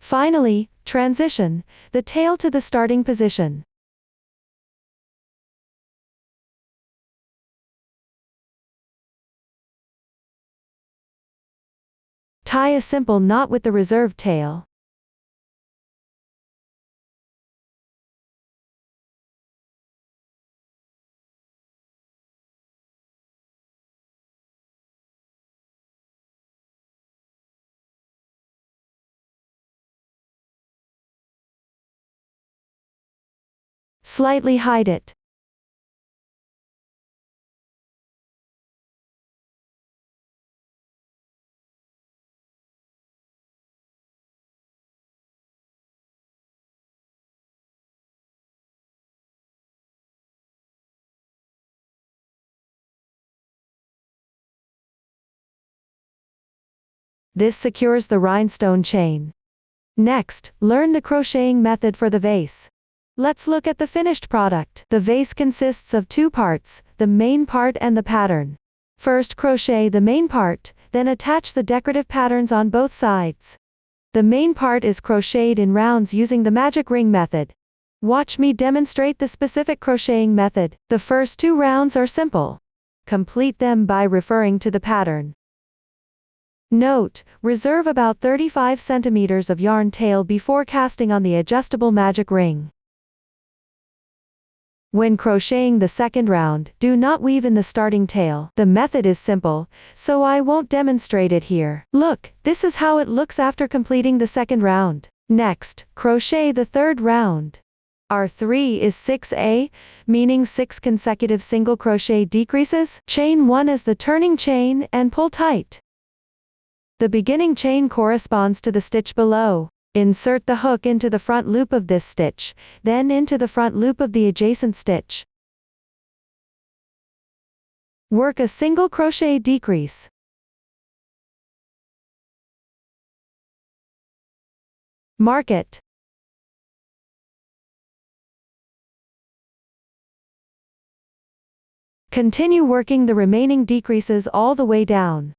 Finally, transition the tail to the starting position. Tie a simple knot with the reserved tail. Slightly hide it. This secures the rhinestone chain. Next, learn the crocheting method for the vase. Let's look at the finished product. The vase consists of two parts, the main part and the pattern. First crochet the main part, then attach the decorative patterns on both sides. The main part is crocheted in rounds using the magic ring method. Watch me demonstrate the specific crocheting method. The first two rounds are simple. Complete them by referring to the pattern. Note, reserve about 35 centimeters of yarn tail before casting on the adjustable magic ring. When crocheting the second round, do not weave in the starting tail. The method is simple, so I won't demonstrate it here. Look, this is how it looks after completing the second round. Next, crochet the third round. R3 is 6A, meaning 6 consecutive single crochet decreases. Chain 1 as the turning chain and pull tight. The beginning chain corresponds to the stitch below. Insert the hook into the front loop of this stitch, then into the front loop of the adjacent stitch. Work a single crochet decrease. Mark it. Continue working the remaining decreases all the way down.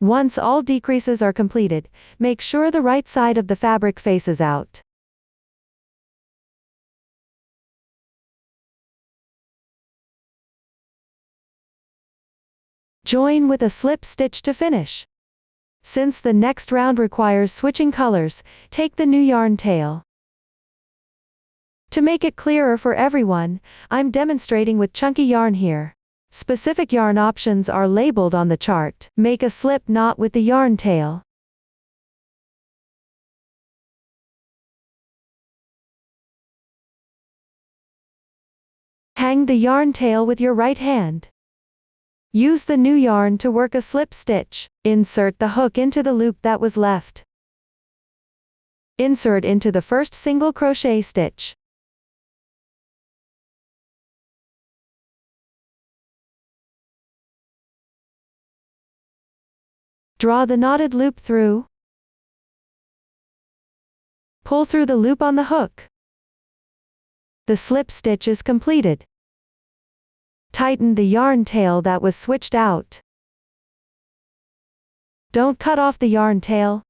Once all decreases are completed, make sure the right side of the fabric faces out. Join with a slip stitch to finish. Since the next round requires switching colors, take the new yarn tail. To make it clearer for everyone, I'm demonstrating with chunky yarn here. Specific yarn options are labeled on the chart. Make a slip knot with the yarn tail. Hang the yarn tail with your right hand. Use the new yarn to work a slip stitch. Insert the hook into the loop that was left. Insert into the first single crochet stitch. Draw the knotted loop through. Pull through the loop on the hook. The slip stitch is completed. Tighten the yarn tail that was switched out. Don't cut off the yarn tail.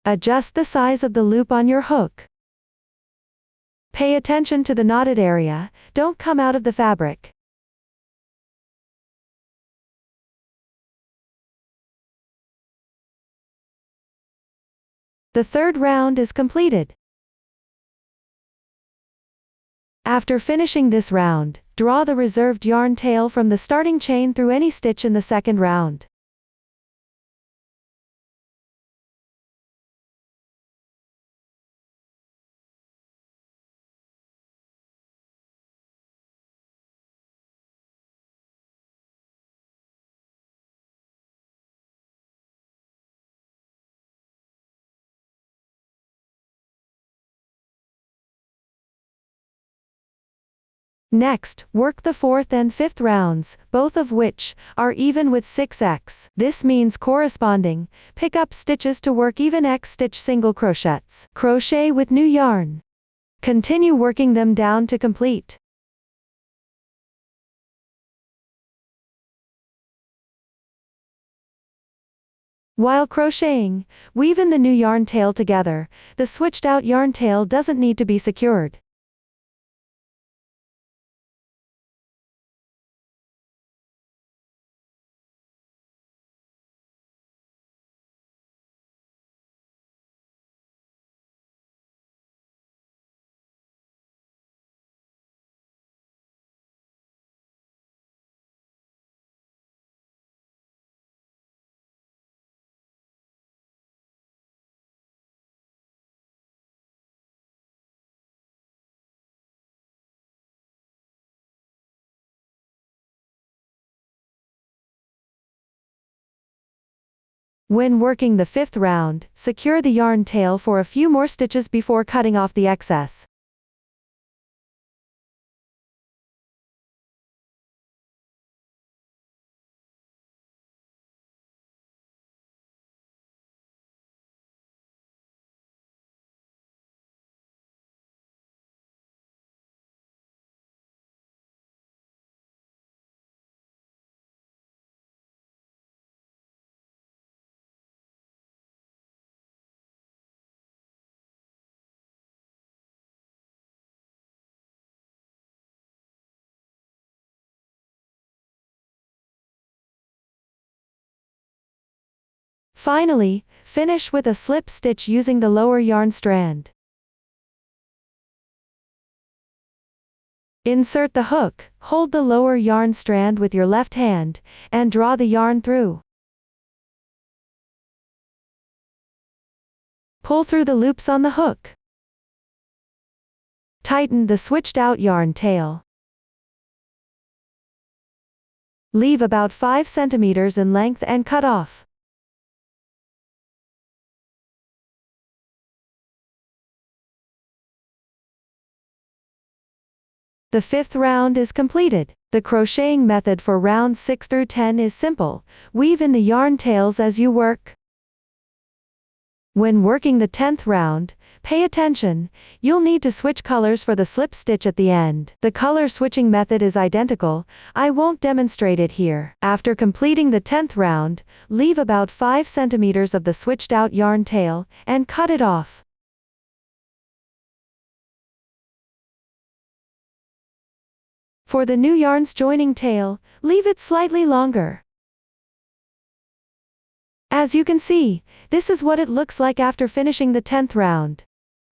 Adjust the size of the loop on your hook. Pay attention to the knotted area, don't come out of the fabric. The third round is completed. After finishing this round, draw the reserved yarn tail from the starting chain through any stitch in the second round. Next, work the fourth and fifth rounds, both of which are even with 6x. This means corresponding, pick up stitches to work even x stitch single crochets. Crochet with new yarn. Continue working them down to complete. While crocheting, weave in the new yarn tail together. The switched out yarn tail doesn't need to be secured. When working the fifth round, secure the yarn tail for a few more stitches before cutting off the excess. Finally, finish with a slip stitch using the lower yarn strand. Insert the hook, hold the lower yarn strand with your left hand, and draw the yarn through. Pull through the loops on the hook. Tighten the switched out yarn tail. Leave about 5 centimeters in length and cut off. The fifth round is completed. The crocheting method for rounds 6 through 10 is simple. Weave in the yarn tails as you work. When working the 10th round, pay attention, you'll need to switch colors for the slip stitch at the end. The color switching method is identical, I won't demonstrate it here. After completing the 10th round, leave about 5 centimeters of the switched out yarn tail, and cut it off. For the new yarn's joining tail, leave it slightly longer. As you can see, this is what it looks like after finishing the 10th round.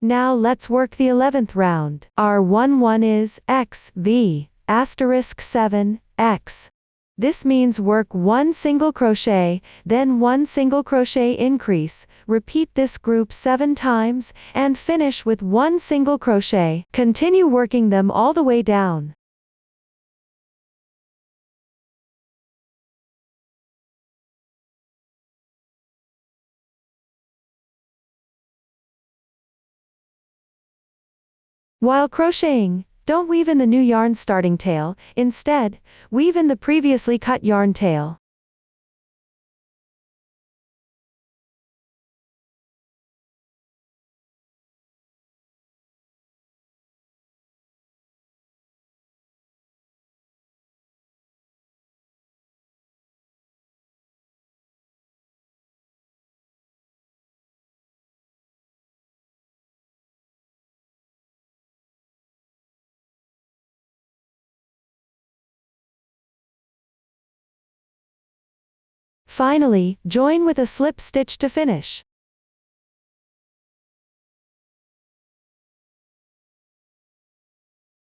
Now let's work the 11th round. Our 1 is XV *7 X. This means work 1 single crochet, then 1 single crochet increase, repeat this group 7 times, and finish with 1 single crochet. Continue working them all the way down. While crocheting, don't weave in the new yarn starting tail, instead, weave in the previously cut yarn tail. Finally, join with a slip stitch to finish.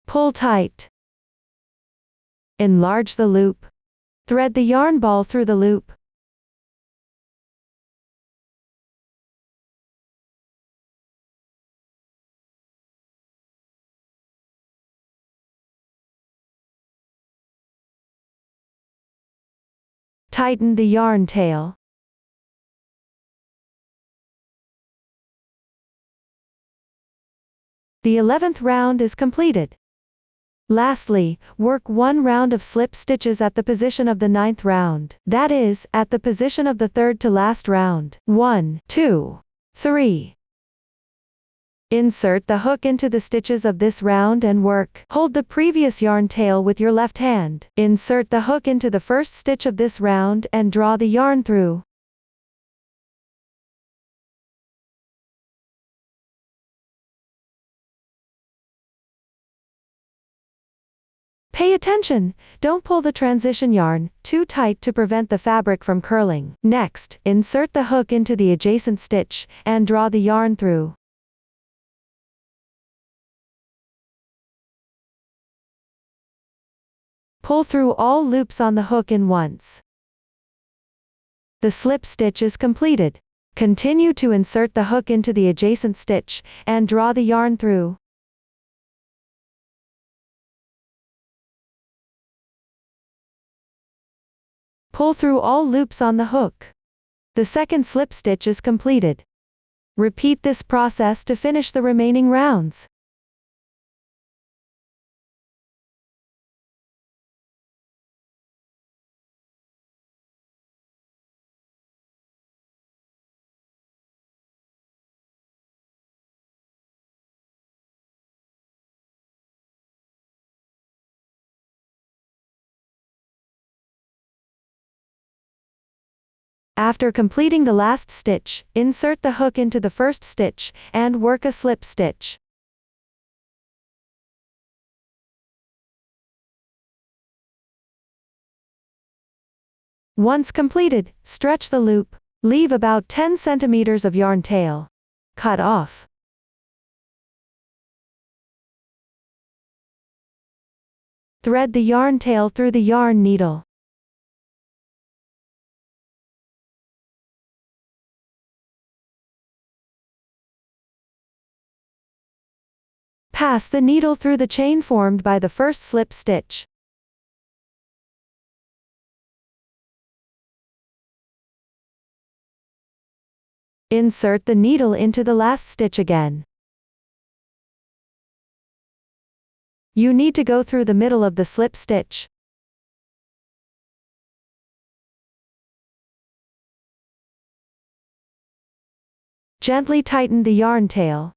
Pull tight. Enlarge the loop. Thread the yarn ball through the loop. Tighten the yarn tail. The 11th round is completed. Lastly, work 1 round of slip stitches at the position of the 9th round. That is, at the position of the 3rd to last round. 1, 2, 3. Insert the hook into the stitches of this round and work. Hold the previous yarn tail with your left hand. Insert the hook into the first stitch of this round and draw the yarn through. Pay attention, don't pull the transition yarn too tight to prevent the fabric from curling. Next, insert the hook into the adjacent stitch, and draw the yarn through. Pull through all loops on the hook in once. The slip stitch is completed. Continue to insert the hook into the adjacent stitch, and draw the yarn through. Pull through all loops on the hook. The second slip stitch is completed. Repeat this process to finish the remaining rounds. After completing the last stitch, insert the hook into the first stitch, and work a slip stitch. Once completed, stretch the loop. Leave about 10 centimeters of yarn tail. Cut off. Thread the yarn tail through the yarn needle. Pass the needle through the chain formed by the first slip stitch. Insert the needle into the last stitch again. You need to go through the middle of the slip stitch. Gently tighten the yarn tail.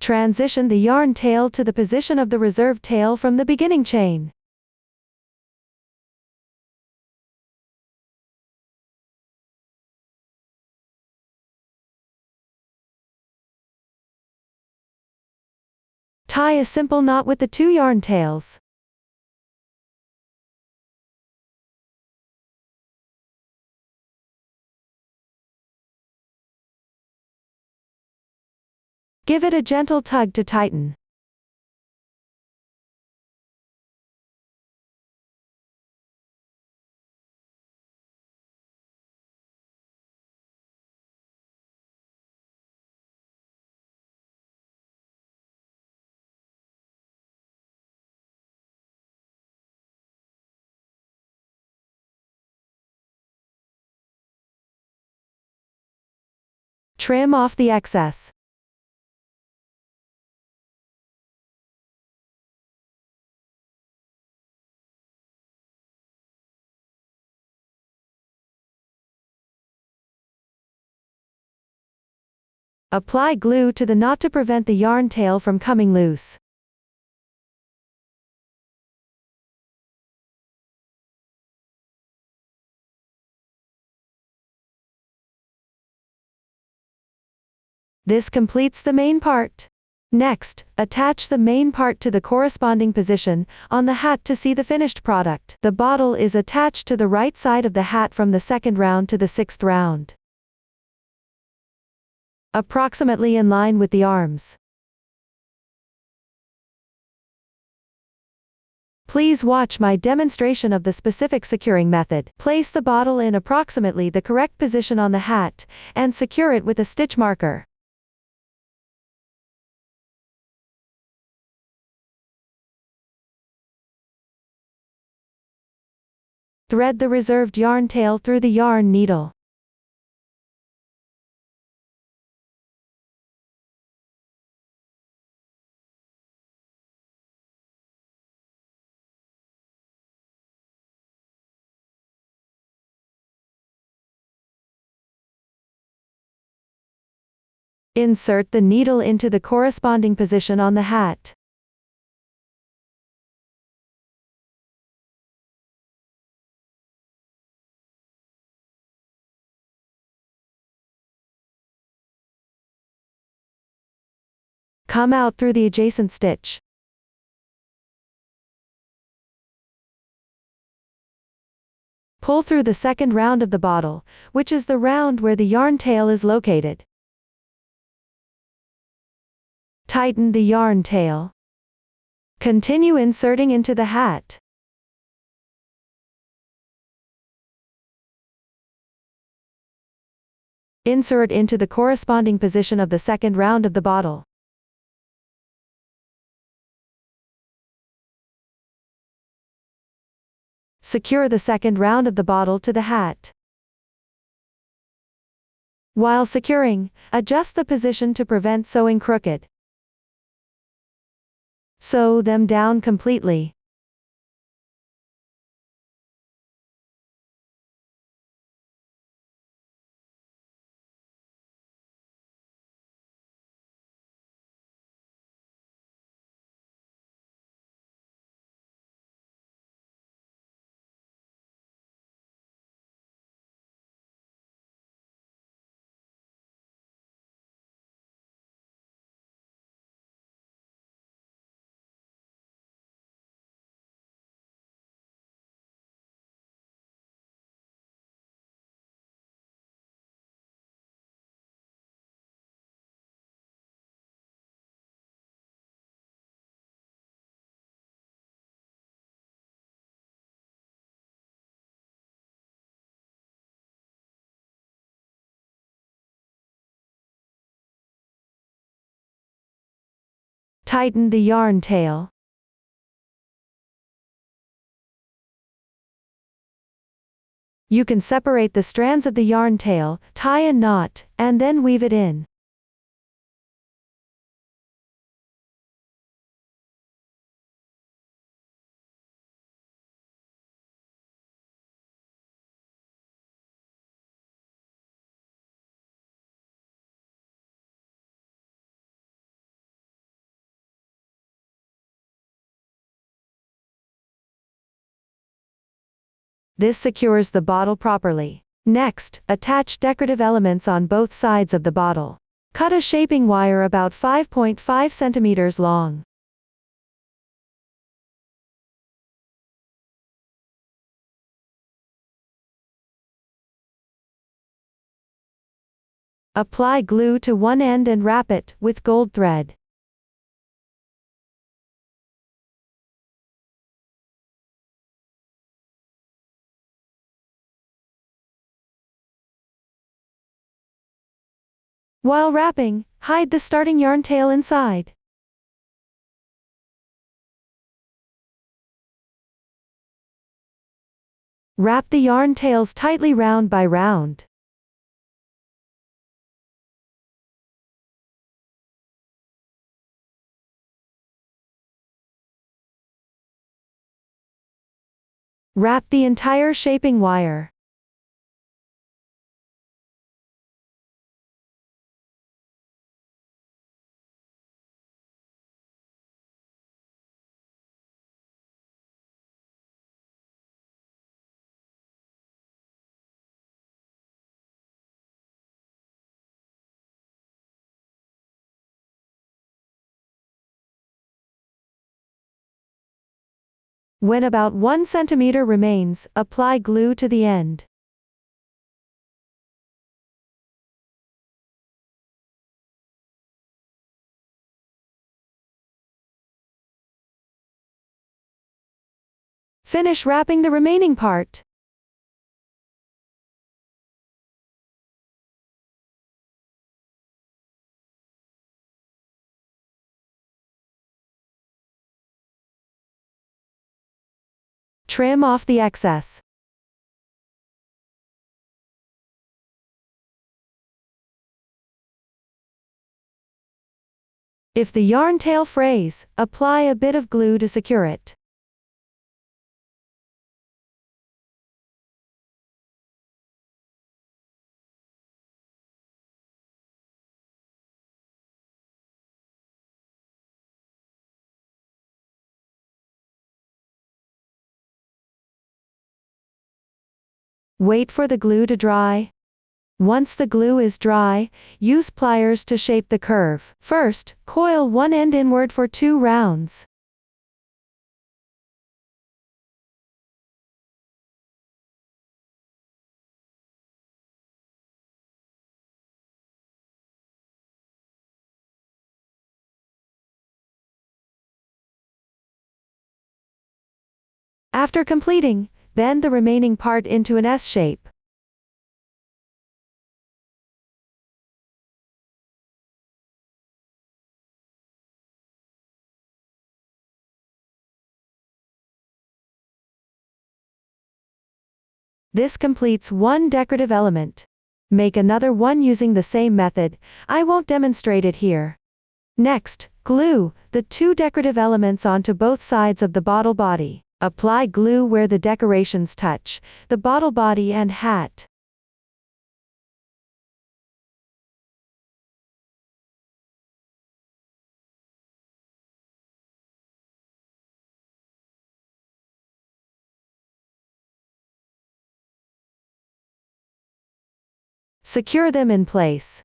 Transition the yarn tail to the position of the reserve tail from the beginning chain. Tie a simple knot with the 2 yarn tails. Give it a gentle tug to tighten. Trim off the excess. Apply glue to the knot to prevent the yarn tail from coming loose. This completes the main part. Next, attach the main part to the corresponding position on the hat to see the finished product. The bottle is attached to the right side of the hat from the 2nd round to the 6th round, approximately in line with the arms. Please watch my demonstration of the specific securing method. Place the bottle in approximately the correct position on the hat, and secure it with a stitch marker. Thread the reserved yarn tail through the yarn needle. Insert the needle into the corresponding position on the hat. Come out through the adjacent stitch. Pull through the 2nd round of the bottle, which is the round where the yarn tail is located. Tighten the yarn tail. Continue inserting into the hat. Insert into the corresponding position of the 2nd round of the bottle. Secure the 2nd round of the bottle to the hat. While securing, adjust the position to prevent sewing crooked. Sew them down completely. Tighten the yarn tail. You can separate the strands of the yarn tail, tie a knot, and then weave it in. This secures the bottle properly. Next, attach decorative elements on both sides of the bottle. Cut a shaping wire about 5.5 centimeters long. Apply glue to one end and wrap it with gold thread. While wrapping, hide the starting yarn tail inside. Wrap the yarn tails tightly round by round. Wrap the entire shaping wire. When about 1 centimeter remains, apply glue to the end. Finish wrapping the remaining part. Trim off the excess. If the yarn tail frays, apply a bit of glue to secure it. Wait for the glue to dry. Once the glue is dry, use pliers to shape the curve. First, coil one end inward for 2 rounds. After completing, bend the remaining part into an S shape. This completes one decorative element. Make another one using the same method. I won't demonstrate it here. Next, glue the 2 decorative elements onto both sides of the bottle body. Apply glue where the decorations touch, the bottle body and hat. Secure them in place.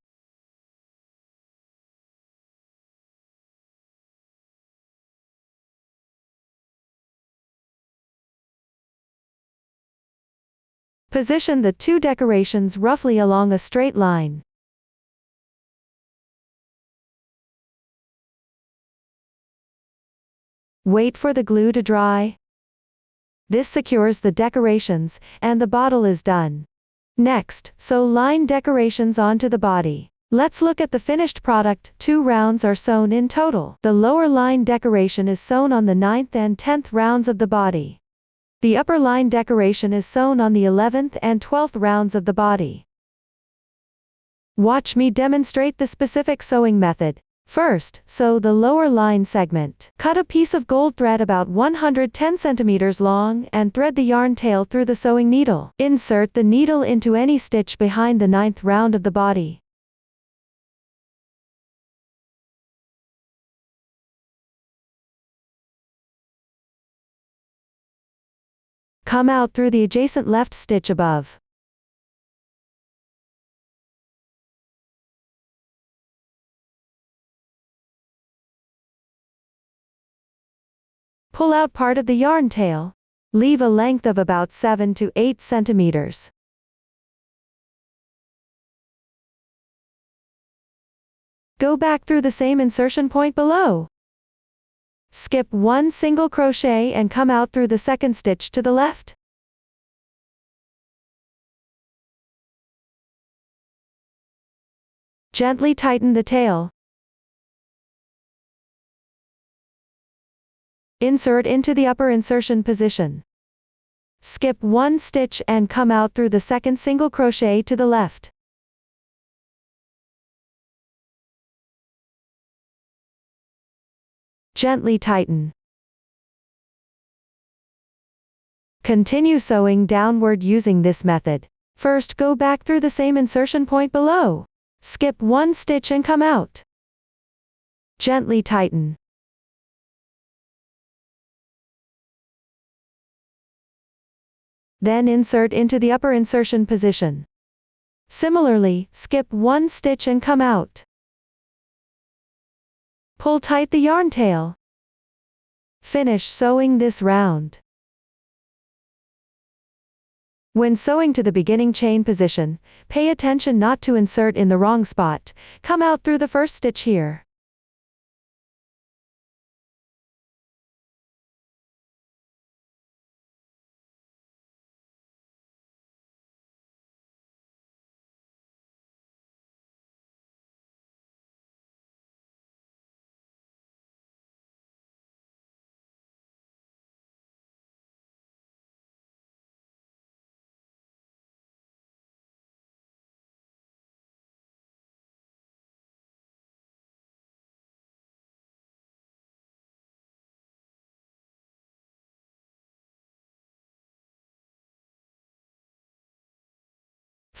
Position the 2 decorations roughly along a straight line. Wait for the glue to dry. This secures the decorations, and the bottle is done. Next, sew line decorations onto the body. Let's look at the finished product. 2 rounds are sewn in total. The lower line decoration is sewn on the 9th and 10th rounds of the body. The upper line decoration is sewn on the 11th and 12th rounds of the body. Watch me demonstrate the specific sewing method. First, sew the lower line segment. Cut a piece of gold thread about 110 centimeters long and thread the yarn tail through the sewing needle. Insert the needle into any stitch behind the 9th round of the body. Come out through the adjacent left stitch above. Pull out part of the yarn tail. Leave a length of about 7 to 8 centimeters. Go back through the same insertion point below. Skip one single crochet and come out through the second stitch to the left. Gently tighten the tail. Insert into the upper insertion position. Skip one stitch and come out through the second single crochet to the left. Gently tighten. Continue sewing downward using this method. First, go back through the same insertion point below. Skip one stitch and come out. Gently tighten. Then insert into the upper insertion position. Similarly, skip one stitch and come out. Pull tight the yarn tail. Finish sewing this round. When sewing to the beginning chain position, pay attention not to insert in the wrong spot. Come out through the first stitch here.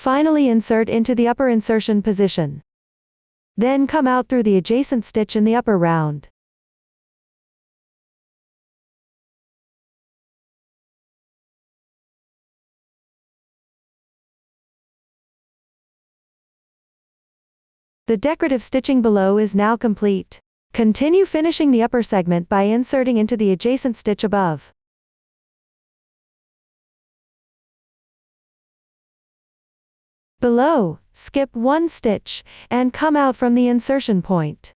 Finally, insert into the upper insertion position. Then come out through the adjacent stitch in the upper round. The decorative stitching below is now complete. Continue finishing the upper segment by inserting into the adjacent stitch above. Below, skip one stitch, and come out from the insertion point.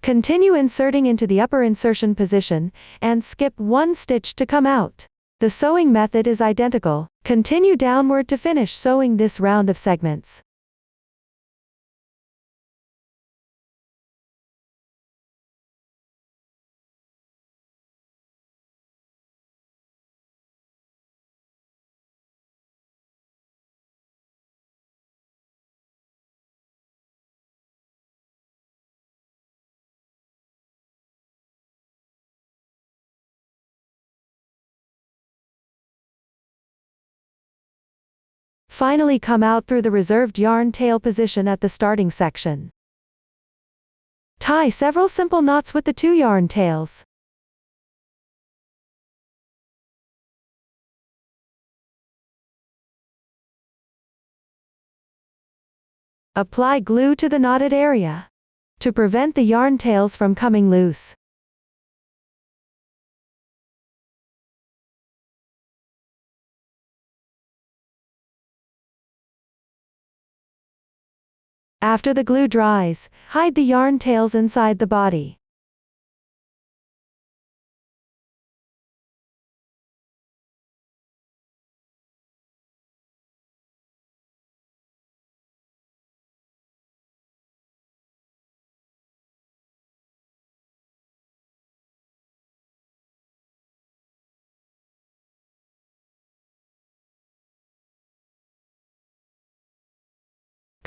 Continue inserting into the upper insertion position, and skip one stitch to come out. The sewing method is identical. Continue downward to finish sewing this round of segments. Finally, come out through the reserved yarn tail position at the starting section. Tie several simple knots with the two yarn tails. Apply glue to the knotted area to prevent the yarn tails from coming loose. After the glue dries, hide the yarn tails inside the body.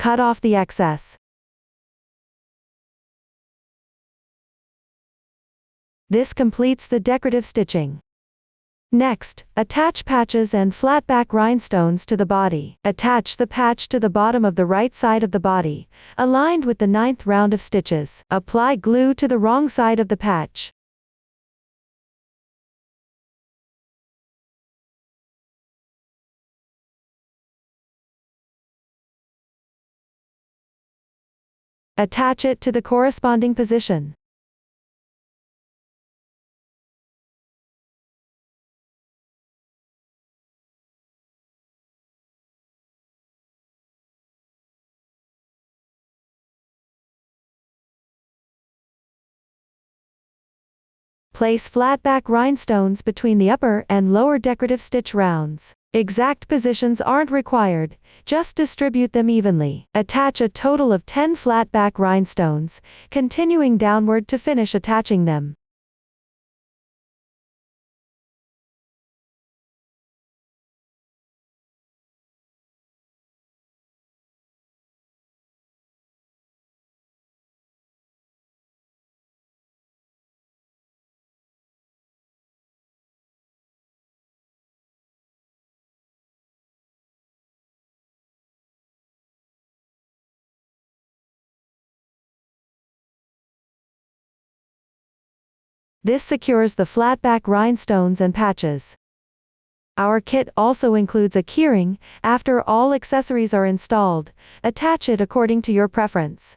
Cut off the excess. This completes the decorative stitching. Next, attach patches and flat back rhinestones to the body. Attach the patch to the bottom of the right side of the body, aligned with the 9th round of stitches. Apply glue to the wrong side of the patch. Attach it to the corresponding position. Place flat back rhinestones between the upper and lower decorative stitch rounds. Exact positions aren't required, just distribute them evenly. Attach a total of 10 flat back rhinestones, continuing downward to finish attaching them. This secures the flat back rhinestones and patches. Our kit also includes a keyring. After all accessories are installed, attach it according to your preference.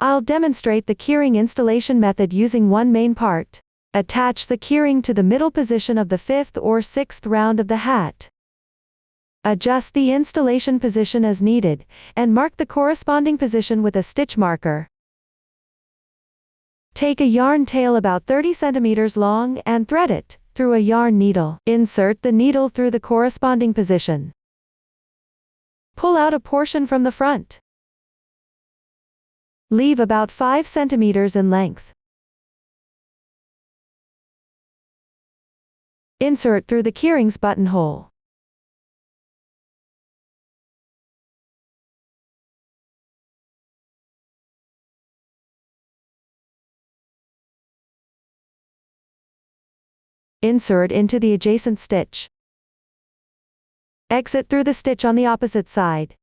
I'll demonstrate the keyring installation method using one main part. Attach the keyring to the middle position of the 5th or 6th round of the hat. Adjust the installation position as needed, and mark the corresponding position with a stitch marker. Take a yarn tail about 30 centimeters long and thread it through a yarn needle. Insert the needle through the corresponding position. Pull out a portion from the front. Leave about 5 centimeters in length. Insert through the keyring's buttonhole. Insert into the adjacent stitch. Exit through the stitch on the opposite side.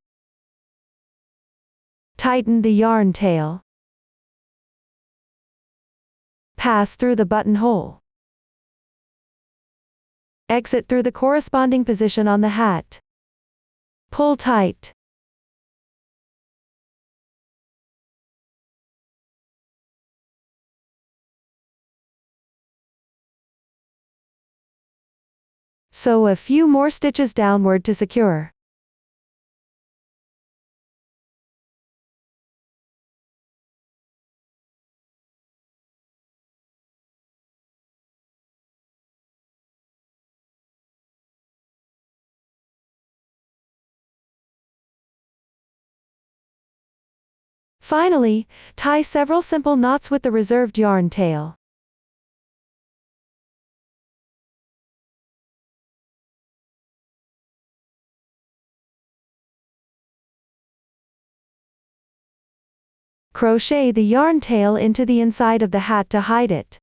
Tighten the yarn tail. Pass through the buttonhole. Exit through the corresponding position on the hat. Pull tight. Sew a few more stitches downward to secure. Finally, tie several simple knots with the reserved yarn tail. Crochet the yarn tail into the inside of the hat to hide it.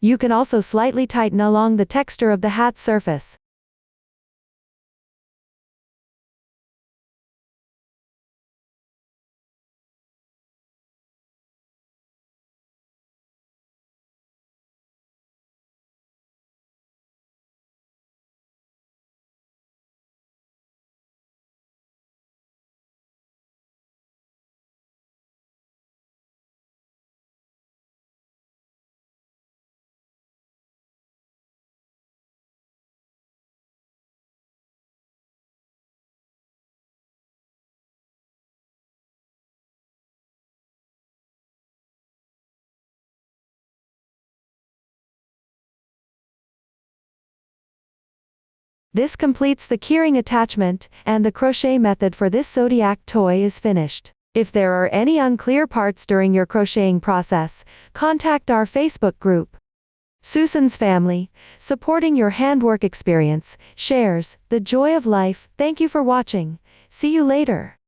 You can also slightly tighten along the texture of the hat's surface. This completes the keyring attachment, and the crochet method for this Zodiac toy is finished. If there are any unclear parts during your crocheting process, contact our Facebook group. Susan's Family, supporting your handwork experience, shares the joy of life. Thank you for watching. See you later.